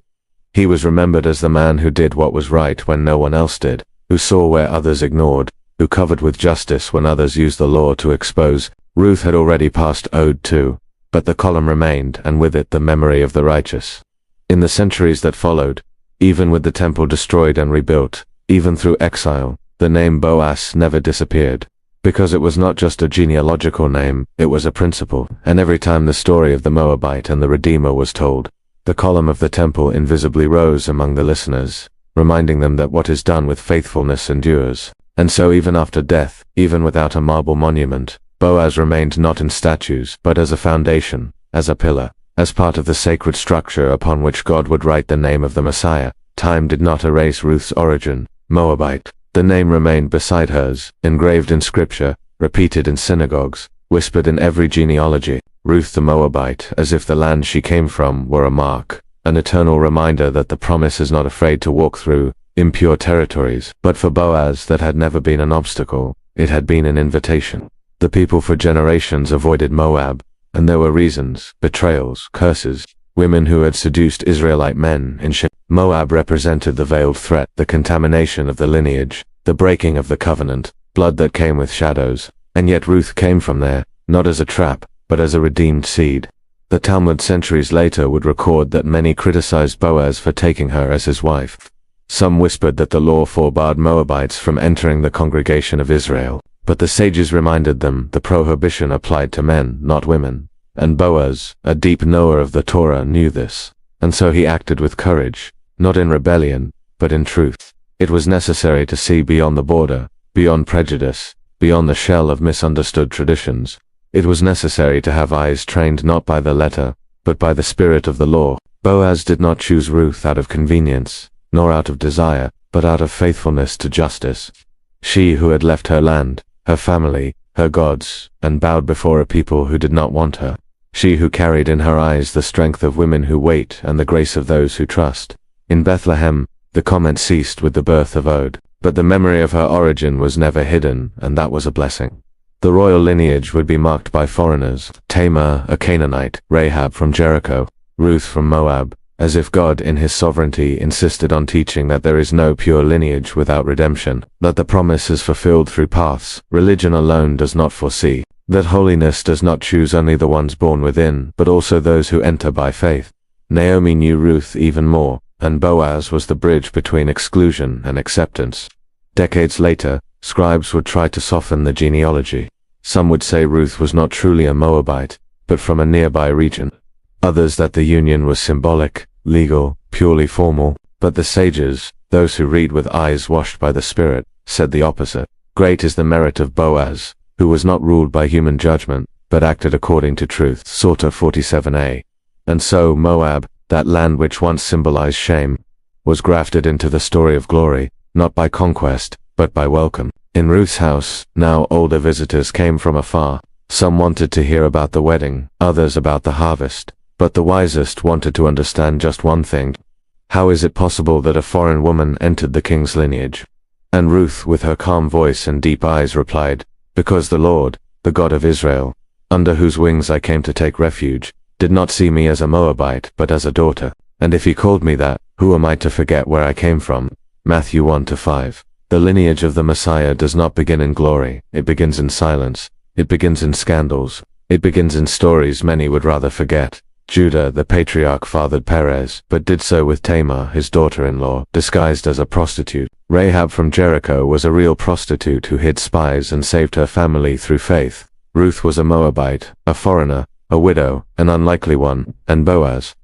He was remembered as the man who did what was right when no one else did, who saw where others ignored, who covered with justice when others used the law to expose. Ruth had already passed Ode too, but the column remained, and with it the memory of the righteous. In the centuries that followed, even with the temple destroyed and rebuilt, even through exile, the name Boaz never disappeared. Because it was not just a genealogical name, it was a principle, and every time the story of the Moabite and the Redeemer was told, the column of the temple invisibly rose among the listeners, reminding them that what is done with faithfulness endures. And so even after death, even without a marble monument, Boaz remained not in statues, but as a foundation, as a pillar, as part of the sacred structure upon which God would write the name of the Messiah. Time did not erase Ruth's origin, Moabite. The name remained beside hers, engraved in scripture, repeated in synagogues, whispered in every genealogy. Ruth the Moabite, as if the land she came from were a mark, an eternal reminder that the promise is not afraid to walk through impure territories. But for Boaz, that had never been an obstacle, it had been an invitation. The people for generations avoided Moab, and there were reasons: betrayals, curses, women who had seduced Israelite men in shame. Moab represented the veiled threat, the contamination of the lineage, the breaking of the covenant, blood that came with shadows. And yet Ruth came from there, not as a trap, but as a redeemed seed. The Talmud centuries later would record that many criticized Boaz for taking her as his wife. Some whispered that the law forbade Moabites from entering the congregation of Israel, but the sages reminded them the prohibition applied to men, not women. And Boaz, a deep knower of the Torah, knew this, and so he acted with courage, not in rebellion, but in truth. It was necessary to see beyond the border, beyond prejudice, beyond the shell of misunderstood traditions. It was necessary to have eyes trained not by the letter, but by the spirit of the law. Boaz did not choose Ruth out of convenience, nor out of desire, but out of faithfulness to justice. She who had left her land, her family, her gods, and bowed before a people who did not want her. She who carried in her eyes the strength of women who wait and the grace of those who trust. In Bethlehem, the comment ceased with the birth of Od, but the memory of her origin was never hidden, and that was a blessing. The royal lineage would be marked by foreigners: Tamar, a Canaanite; Rahab from Jericho; Ruth from Moab, as if God in his sovereignty insisted on teaching that there is no pure lineage without redemption, that the promise is fulfilled through paths religion alone does not foresee, that holiness does not choose only the ones born within, but also those who enter by faith. Naomi knew Ruth even more, and Boaz was the bridge between exclusion and acceptance. Decades later, scribes would try to soften the genealogy. Some would say Ruth was not truly a Moabite, but from a nearby region. Others that the union was symbolic, legal, purely formal. But the sages, those who read with eyes washed by the Spirit, said the opposite. Great is the merit of Boaz, who was not ruled by human judgment, but acted according to truth. Psalter 47a. And so Moab, that land which once symbolized shame, was grafted into the story of glory, not by conquest, but by welcome. In Ruth's house, now older visitors came from afar. Some wanted to hear about the wedding, others about the harvest. But the wisest wanted to understand just one thing. How is it possible that a foreign woman entered the king's lineage? And Ruth, with her calm voice and deep eyes, replied, "Because the Lord, the God of Israel, under whose wings I came to take refuge, did not see me as a Moabite, but as a daughter. And if he called me that, who am I to forget where I came from?" Matthew 1-5. The lineage of the Messiah does not begin in glory, it begins in silence. It begins in scandals. It begins in stories many would rather forget. Judah, the patriarch, fathered Perez, but did so with Tamar, his daughter-in-law, disguised as a prostitute. Rahab from Jericho was a real prostitute who hid spies and saved her family through faith. Ruth was a Moabite, a foreigner, a widow, an unlikely one. And Boaz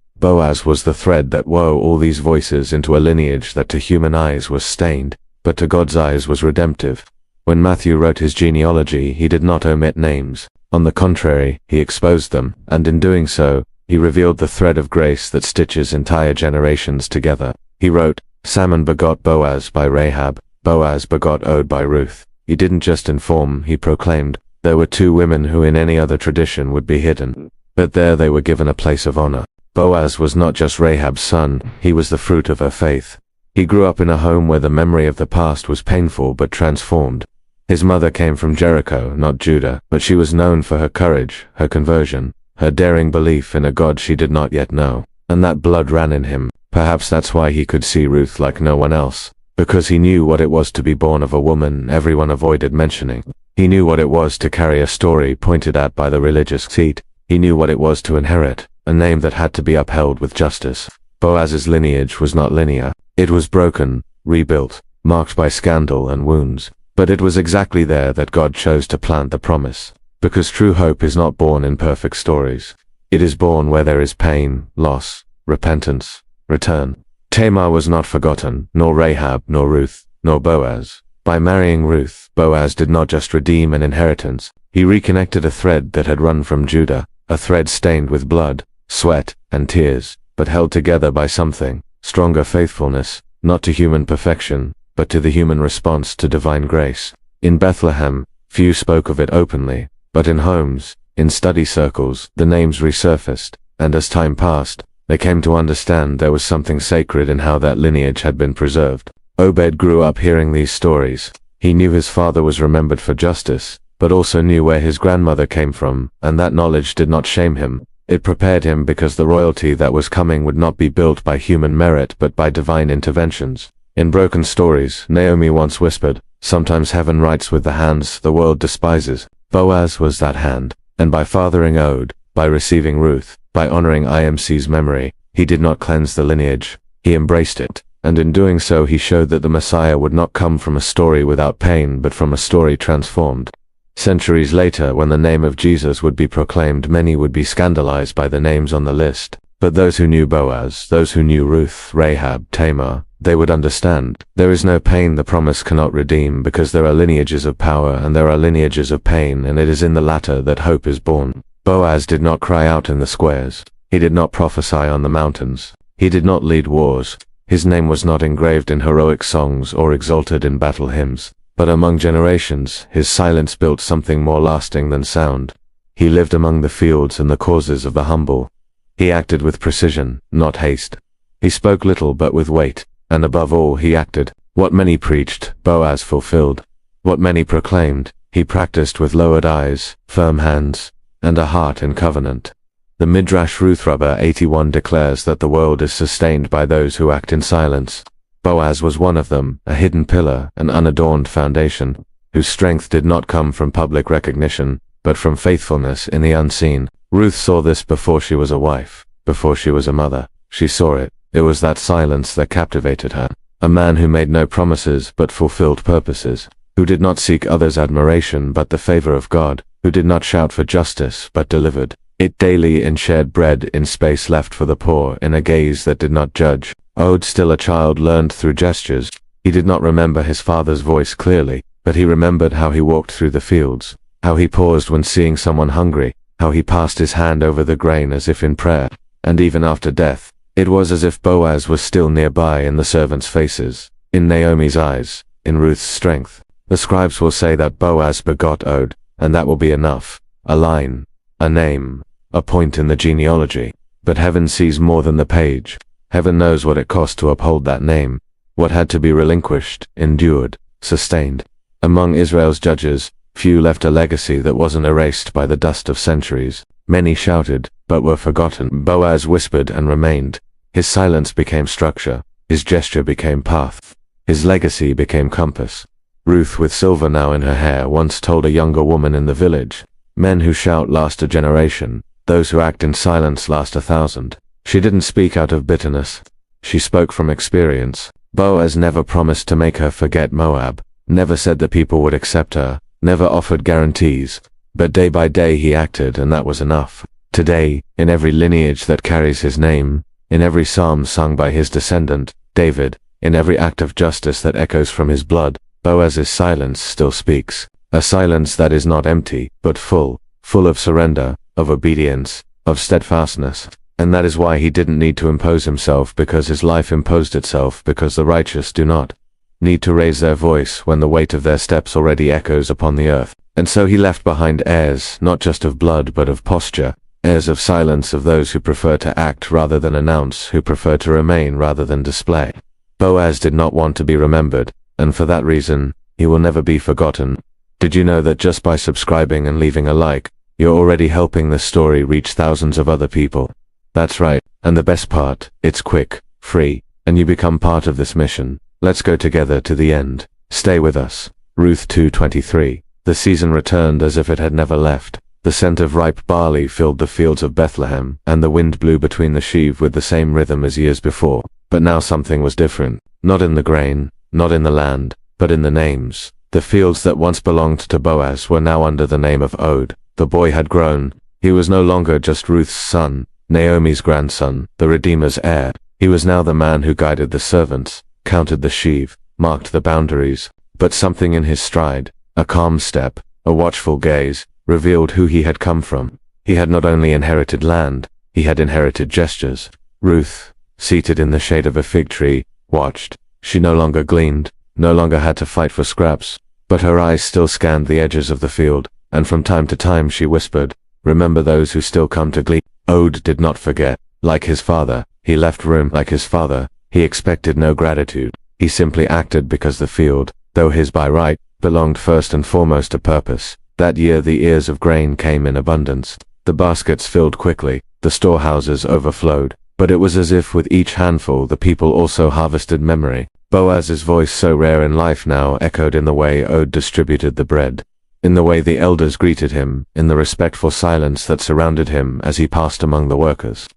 was the thread that wove all these voices into a lineage that to human eyes was stained, but to God's eyes was redemptive. When Matthew wrote his genealogy, he did not omit names. On the contrary, he exposed them, and in doing so, he revealed the thread of grace that stitches entire generations together. He wrote, "Salmon begot Boaz by Rahab, Boaz begot Od by Ruth." He didn't just inform, he proclaimed. There were two women who in any other tradition would be hidden, but there they were given a place of honor. Boaz was not just Rahab's son, he was the fruit of her faith. He grew up in a home where the memory of the past was painful but transformed. His mother came from Jericho, not Judah, but she was known for her courage, her conversion, her daring belief in a God she did not yet know. And that blood ran in him. Perhaps that's why he could see Ruth like no one else. Because he knew what it was to be born of a woman everyone avoided mentioning. He knew what it was to carry a story pointed at by the religious seat. He knew what it was to inherit a name that had to be upheld with justice. Boaz's lineage was not linear. It was broken, rebuilt, marked by scandal and wounds. But it was exactly there that God chose to plant the promise. Because true hope is not born in perfect stories. It is born where there is pain, loss, repentance, return. Tamar was not forgotten, nor Rahab, nor Ruth, nor Boaz. By marrying Ruth, Boaz did not just redeem an inheritance, he reconnected a thread that had run from Judah, a thread stained with blood, sweat, and tears, but held together by something stronger faithfulness, not to human perfection, but to the human response to divine grace. In Bethlehem, few spoke of it openly, but in homes, in study circles, the names resurfaced, and as time passed, they came to understand there was something sacred in how that lineage had been preserved. Obed grew up hearing these stories. He knew his father was remembered for justice, but also knew where his grandmother came from, and that knowledge did not shame him. It prepared him because the royalty that was coming would not be built by human merit but by divine interventions. In Broken Stories, Naomi once whispered, "Sometimes heaven writes with the hands the world despises." Boaz was that hand, and by fathering Ode, by receiving Ruth, by honoring IMC's memory, he did not cleanse the lineage, he embraced it, and in doing so he showed that the Messiah would not come from a story without pain but from a story transformed. Centuries later, when the name of Jesus would be proclaimed, many would be scandalized by the names on the list. But those who knew Boaz, those who knew Ruth, Rahab, Tamar, they would understand. There is no pain the promise cannot redeem, because there are lineages of power and there are lineages of pain, and it is in the latter that hope is born. Boaz did not cry out in the squares. He did not prophesy on the mountains. He did not lead wars. His name was not engraved in heroic songs or exalted in battle hymns. But among generations, his silence built something more lasting than sound. He lived among the fields and the causes of the humble. He acted with precision, not haste. He spoke little but with weight, and above all he acted. What many preached, Boaz fulfilled. What many proclaimed, he practiced with lowered eyes, firm hands, and a heart in covenant. The Midrash Ruth Rubber 81 declares that the world is sustained by those who act in silence. Boaz was one of them, a hidden pillar, an unadorned foundation, whose strength did not come from public recognition, but from faithfulness in the unseen. Ruth saw this before she was a wife, before she was a mother. She saw it. It was that silence that captivated her. A man who made no promises but fulfilled purposes, who did not seek others' admiration but the favor of God, who did not shout for justice but delivered it daily in shared bread, in space left for the poor, in a gaze that did not judge. Ode, still a child, learned through gestures. He did not remember his father's voice clearly, but he remembered how he walked through the fields, how he paused when seeing someone hungry, how he passed his hand over the grain as if in prayer, and even after death, it was as if Boaz was still nearby in the servants' faces, in Naomi's eyes, in Ruth's strength. The scribes will say that Boaz begot Ode, and that will be enough, a line, a name, a point in the genealogy. But heaven sees more than the page. Heaven knows what it cost to uphold that name, what had to be relinquished, endured, sustained. Among Israel's judges, few left a legacy that wasn't erased by the dust of centuries. Many shouted, but were forgotten. Boaz whispered and remained. His silence became structure. His gesture became path. His legacy became compass. Ruth, with silver now in her hair, once told a younger woman in the village, "Men who shout last a generation. Those who act in silence last 1,000. She didn't speak out of bitterness. She spoke from experience. Boaz never promised to make her forget Moab, never said that people would accept her, never offered guarantees. But day by day he acted, and that was enough. Today, in every lineage that carries his name, in every psalm sung by his descendant, David, in every act of justice that echoes from his blood, Boaz's silence still speaks. A silence that is not empty, but full of surrender, of obedience, of steadfastness. And that is why he didn't need to impose himself, because his life imposed itself, because the righteous do not need to raise their voice when the weight of their steps already echoes upon the earth. And so he left behind heirs, not just of blood but of posture, heirs of silence, of those who prefer to act rather than announce, who prefer to remain rather than display. Boaz did not want to be remembered, and for that reason, he will never be forgotten. Did you know that just by subscribing and leaving a like, you're already helping this story reach thousands of other people? That's right, and the best part, it's quick, free, and you become part of this mission. Let's go together to the end. Stay with us. Ruth 2:23. The season returned as if it had never left. The scent of ripe barley filled the fields of Bethlehem, and the wind blew between the sheaves with the same rhythm as years before. But now something was different. Not in the grain, not in the land, but in the names. The fields that once belonged to Boaz were now under the name of Ode. The boy had grown. He was no longer just Ruth's son, Naomi's grandson, the Redeemer's heir. He was now the man who guided the servants, counted the sheaf, marked the boundaries. But something in his stride, a calm step, a watchful gaze, revealed who he had come from. He had not only inherited land, he had inherited gestures. Ruth, seated in the shade of a fig tree, watched. She no longer gleaned, no longer had to fight for scraps, but her eyes still scanned the edges of the field, and from time to time she whispered, "Remember those who still come to glean." Ode did not forget. Like his father, he left room. Like his father, he expected no gratitude. He simply acted because the field, though his by right, belonged first and foremost to purpose. That year the ears of grain came in abundance. The baskets filled quickly, the storehouses overflowed, but it was as if with each handful the people also harvested memory. Boaz's voice, so rare in life now, echoed in the way Ode distributed the bread, in the way the elders greeted him, in the respectful silence that surrounded him as he passed among the workers.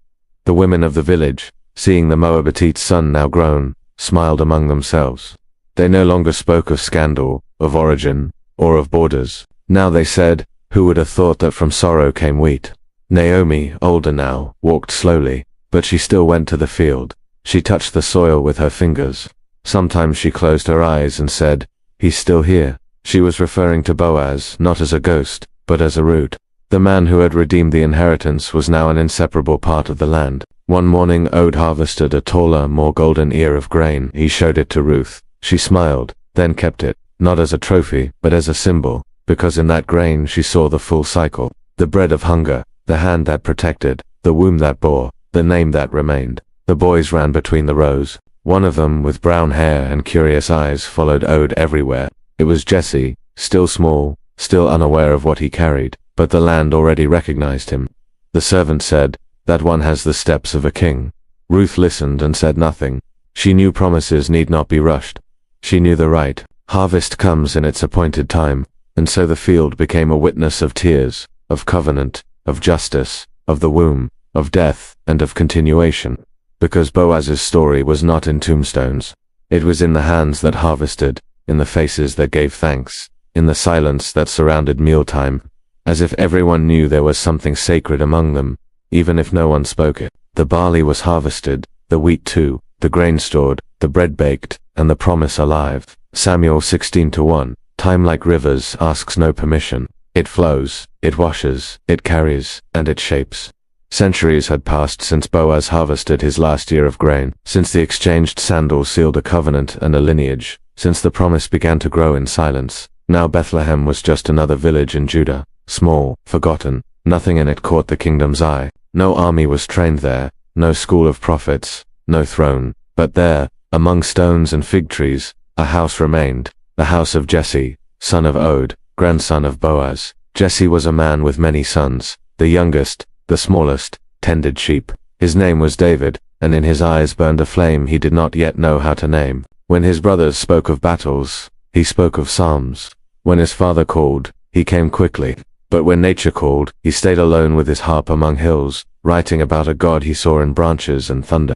The women of the village, seeing the Moabite's son now grown, smiled among themselves. They no longer spoke of scandal, of origin, or of borders. Now they said, "Who would have thought that from sorrow came wheat?" Naomi, older now, walked slowly, but she still went to the field. She touched the soil with her fingers. Sometimes she closed her eyes and said, "He's still here." She was referring to Boaz, not as a ghost, but as a root. The man who had redeemed the inheritance was now an inseparable part of the land. One morning Ode harvested a taller, more golden ear of grain. He showed it to Ruth. She smiled, then kept it, not as a trophy, but as a symbol, because in that grain she saw the full cycle. The bread of hunger, the hand that protected, the womb that bore, the name that remained. The boys ran between the rows. One of them, with brown hair and curious eyes, followed Ode everywhere. It was Jesse, still small, still unaware of what he carried, but the land already recognized him. The servant said, "That one has the steps of a king." Ruth listened and said nothing. She knew promises need not be rushed. She knew the right harvest comes in its appointed time, and so the field became a witness of tears, of covenant, of justice, of the womb, of death, and of continuation. Because Boaz's story was not in tombstones. It was in the hands that harvested, in the faces that gave thanks, in the silence that surrounded mealtime, as if everyone knew there was something sacred among them, even if no one spoke it. The barley was harvested, the wheat too, the grain stored, the bread baked, and the promise alive. Samuel 16:1. Time, like rivers, asks no permission. It flows, it washes, it carries, and it shapes. Centuries had passed since Boaz harvested his last ear of grain, since the exchanged sandals sealed a covenant and a lineage, since the promise began to grow in silence. Now Bethlehem was just another village in Judah, small, forgotten. Nothing in it caught the kingdom's eye. No army was trained there, no school of prophets, no throne. But there, among stones and fig trees, a house remained, the house of Jesse, son of Ode, grandson of Boaz. Jesse was a man with many sons. The youngest, the smallest, tended sheep. His name was David, and in his eyes burned a flame he did not yet know how to name. When his brothers spoke of battles, he spoke of psalms. When his father called, he came quickly. But when nature called, he stayed alone with his harp among hills, writing about a God he saw in branches and thunder.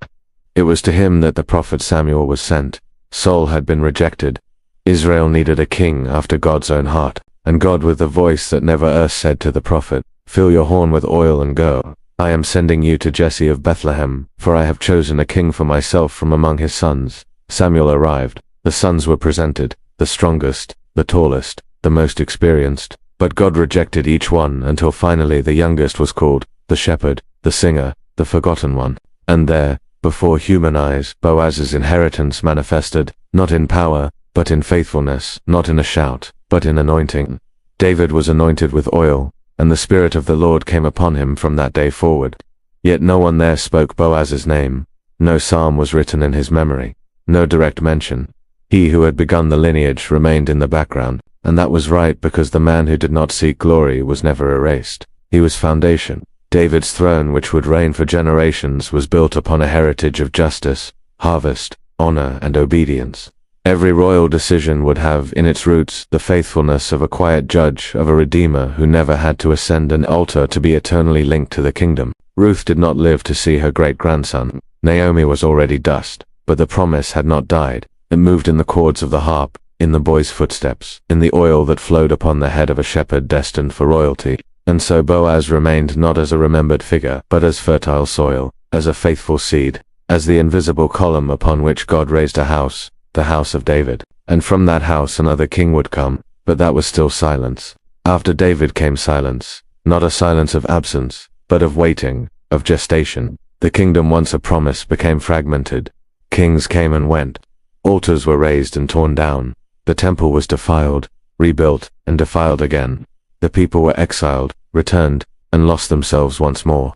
It was to him that the prophet Samuel was sent. Saul had been rejected. Israel needed a king after God's own heart. And God, with a voice that never erst, said to the prophet, "Fill your horn with oil and go. I am sending you to Jesse of Bethlehem, for I have chosen a king for myself from among his sons." Samuel arrived. The sons were presented, the strongest, the tallest, the most experienced. But God rejected each one until finally the youngest was called, the shepherd, the singer, the forgotten one. And there, before human eyes, Boaz's inheritance manifested, not in power, but in faithfulness, not in a shout, but in anointing. David was anointed with oil, and the Spirit of the Lord came upon him from that day forward. Yet no one there spoke Boaz's name. No psalm was written in his memory. No direct mention. He who had begun the lineage remained in the background, and that was right, because the man who did not seek glory was never erased. He was foundation. David's throne, which would reign for generations, was built upon a heritage of justice, harvest, honor, and obedience. Every royal decision would have in its roots the faithfulness of a quiet judge, of a redeemer who never had to ascend an altar to be eternally linked to the kingdom. Ruth did not live to see her great-grandson. Naomi was already dust, but the promise had not died. It moved in the chords of the harp, in the boy's footsteps, in the oil that flowed upon the head of a shepherd destined for royalty. And so Boaz remained not as a remembered figure, but as fertile soil, as a faithful seed, as the invisible column upon which God raised a house, the house of David. And from that house another king would come, but that was still silence. After David came silence, not a silence of absence, but of waiting, of gestation. The kingdom once a promise became fragmented. Kings came and went. Altars were raised and torn down. The temple was defiled, rebuilt, and defiled again. The people were exiled, returned, and lost themselves once more.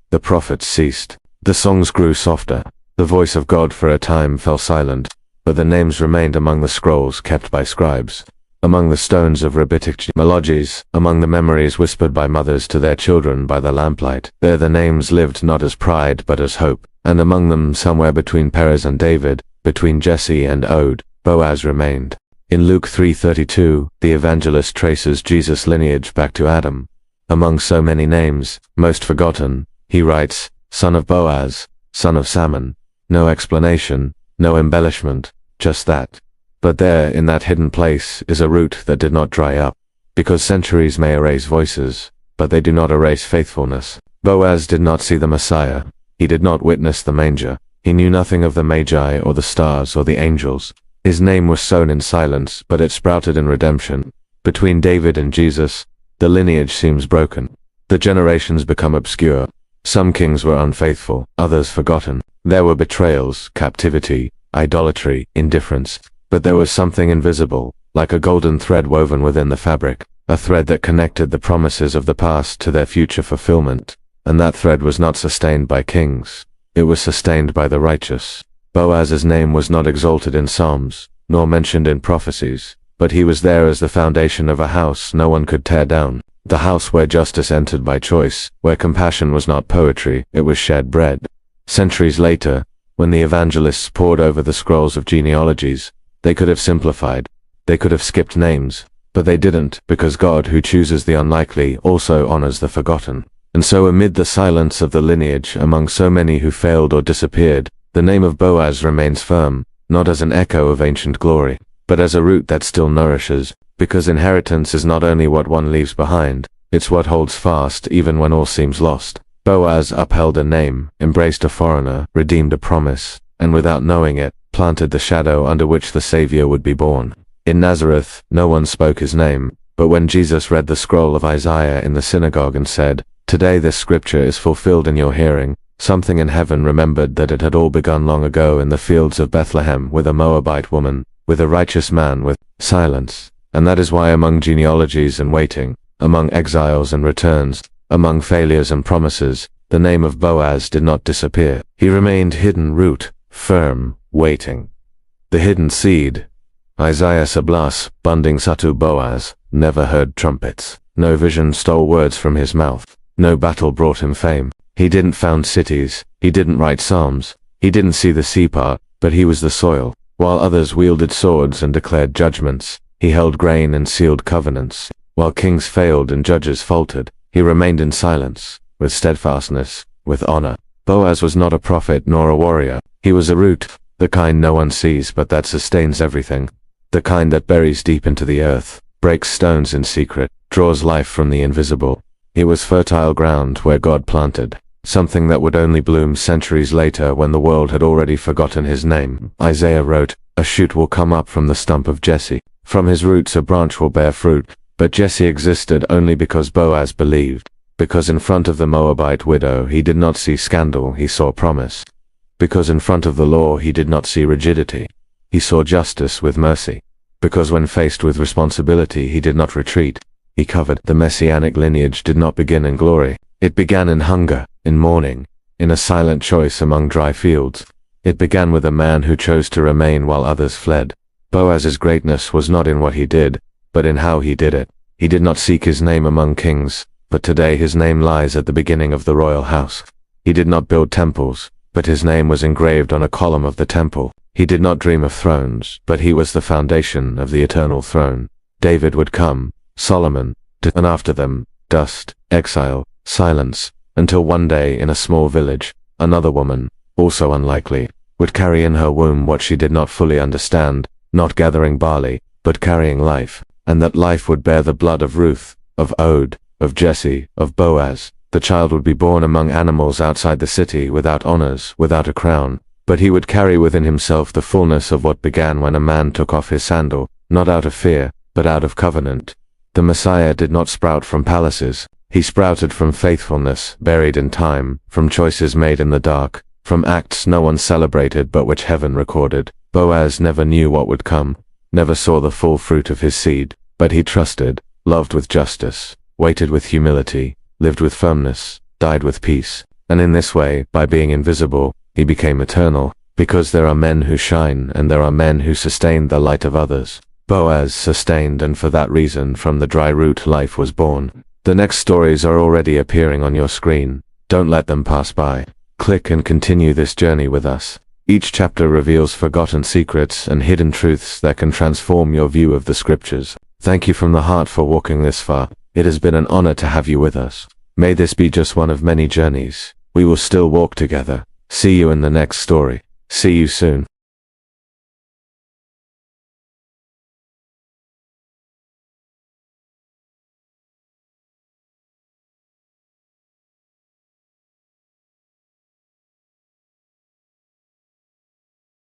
The prophets ceased. The songs grew softer. The voice of God for a time fell silent, but the names remained among the scrolls kept by scribes, among the stones of rabbinic genealogies, among the memories whispered by mothers to their children by the lamplight. There the names lived not as pride but as hope, and among them somewhere between Perez and David, between Jesse and Ode, Boaz remained. In Luke 3:32, the evangelist traces Jesus' lineage back to Adam. Among so many names, most forgotten, he writes, son of Boaz, son of Salmon. No explanation, no embellishment, just that. But there, in that hidden place, is a root that did not dry up. Because centuries may erase voices, but they do not erase faithfulness. Boaz did not see the Messiah. He did not witness the manger. He knew nothing of the Magi or the stars or the angels. His name was sown in silence, but it sprouted in redemption. Between David and Jesus, the lineage seems broken. The generations become obscure. Some kings were unfaithful, others forgotten. There were betrayals, captivity, idolatry, indifference. But there was something invisible, like a golden thread woven within the fabric, a thread that connected the promises of the past to their future fulfillment. And that thread was not sustained by kings. It was sustained by the righteous. Boaz's name was not exalted in Psalms, nor mentioned in prophecies, but he was there as the foundation of a house no one could tear down. The house where justice entered by choice, where compassion was not poetry, it was shed bread. Centuries later, when the evangelists pored over the scrolls of genealogies, they could have simplified, they could have skipped names, but they didn't, because God, who chooses the unlikely, also honors the forgotten. And so amid the silence of the lineage, among so many who failed or disappeared, the name of Boaz remains firm, not as an echo of ancient glory, but as a root that still nourishes, because inheritance is not only what one leaves behind, it's what holds fast even when all seems lost. Boaz upheld a name, embraced a foreigner, redeemed a promise, and without knowing it, planted the shadow under which the Savior would be born. In Nazareth, no one spoke his name, but when Jesus read the scroll of Isaiah in the synagogue and said, "Today this scripture is fulfilled in your hearing," something in heaven remembered that it had all begun long ago in the fields of Bethlehem with a Moabite woman, with a righteous man, with silence. And that is why among genealogies and waiting, among exiles and returns, among failures and promises, the name of Boaz did not disappear. He remained hidden root, firm, waiting. The hidden seed. Isaiah Sablas, bunding Satu Boaz, never heard trumpets. No vision stole words from his mouth. No battle brought him fame. He didn't found cities. He didn't write psalms. He didn't see the sea part, but he was the soil. While others wielded swords and declared judgments, he held grain and sealed covenants. While kings failed and judges faltered, he remained in silence, with steadfastness, with honor. Boaz was not a prophet nor a warrior. He was a root, the kind no one sees but that sustains everything. The kind that buries deep into the earth, breaks stones in secret, draws life from the invisible. He was fertile ground where God planted, something that would only bloom centuries later when the world had already forgotten his name. Isaiah wrote, "A shoot will come up from the stump of Jesse. From his roots a branch will bear fruit." But Jesse existed only because Boaz believed, because in front of the Moabite widow he did not see scandal, he saw promise. Because in front of the law he did not see rigidity, he saw justice with mercy. Because when faced with responsibility he did not retreat, he covered. The messianic lineage did not begin in glory. It began in hunger, in mourning, in a silent choice among dry fields. It began with a man who chose to remain while others fled. Boaz's greatness was not in what he did, but in how he did it. He did not seek his name among kings, but today his name lies at the beginning of the royal house. He did not build temples, but his name was engraved on a column of the temple. He did not dream of thrones, but he was the foundation of the eternal throne. David would come, Solomon, and after them, dust, exile, silence, until one day in a small village, another woman, also unlikely, would carry in her womb what she did not fully understand, not gathering barley, but carrying life, and that life would bear the blood of Ruth, of Ode, of Jesse, of Boaz. The child would be born among animals outside the city, without honors, without a crown, but he would carry within himself the fullness of what began when a man took off his sandal, not out of fear, but out of covenant. The Messiah did not sprout from palaces, He sprouted from faithfulness, buried in time, from choices made in the dark, from acts no one celebrated but which heaven recorded. Boaz never knew what would come, never saw the full fruit of his seed, but he trusted, loved with justice, waited with humility, lived with firmness, died with peace, and in this way, by being invisible, he became eternal, because there are men who shine and there are men who sustain the light of others. Boaz sustained, and for that reason from the dry root life was born. The next stories are already appearing on your screen. Don't let them pass by. Click and continue this journey with us. Each chapter reveals forgotten secrets and hidden truths that can transform your view of the scriptures. Thank you from the heart for walking this far. It has been an honor to have you with us. May this be just one of many journeys. We will still walk together. See you in the next story. See you soon.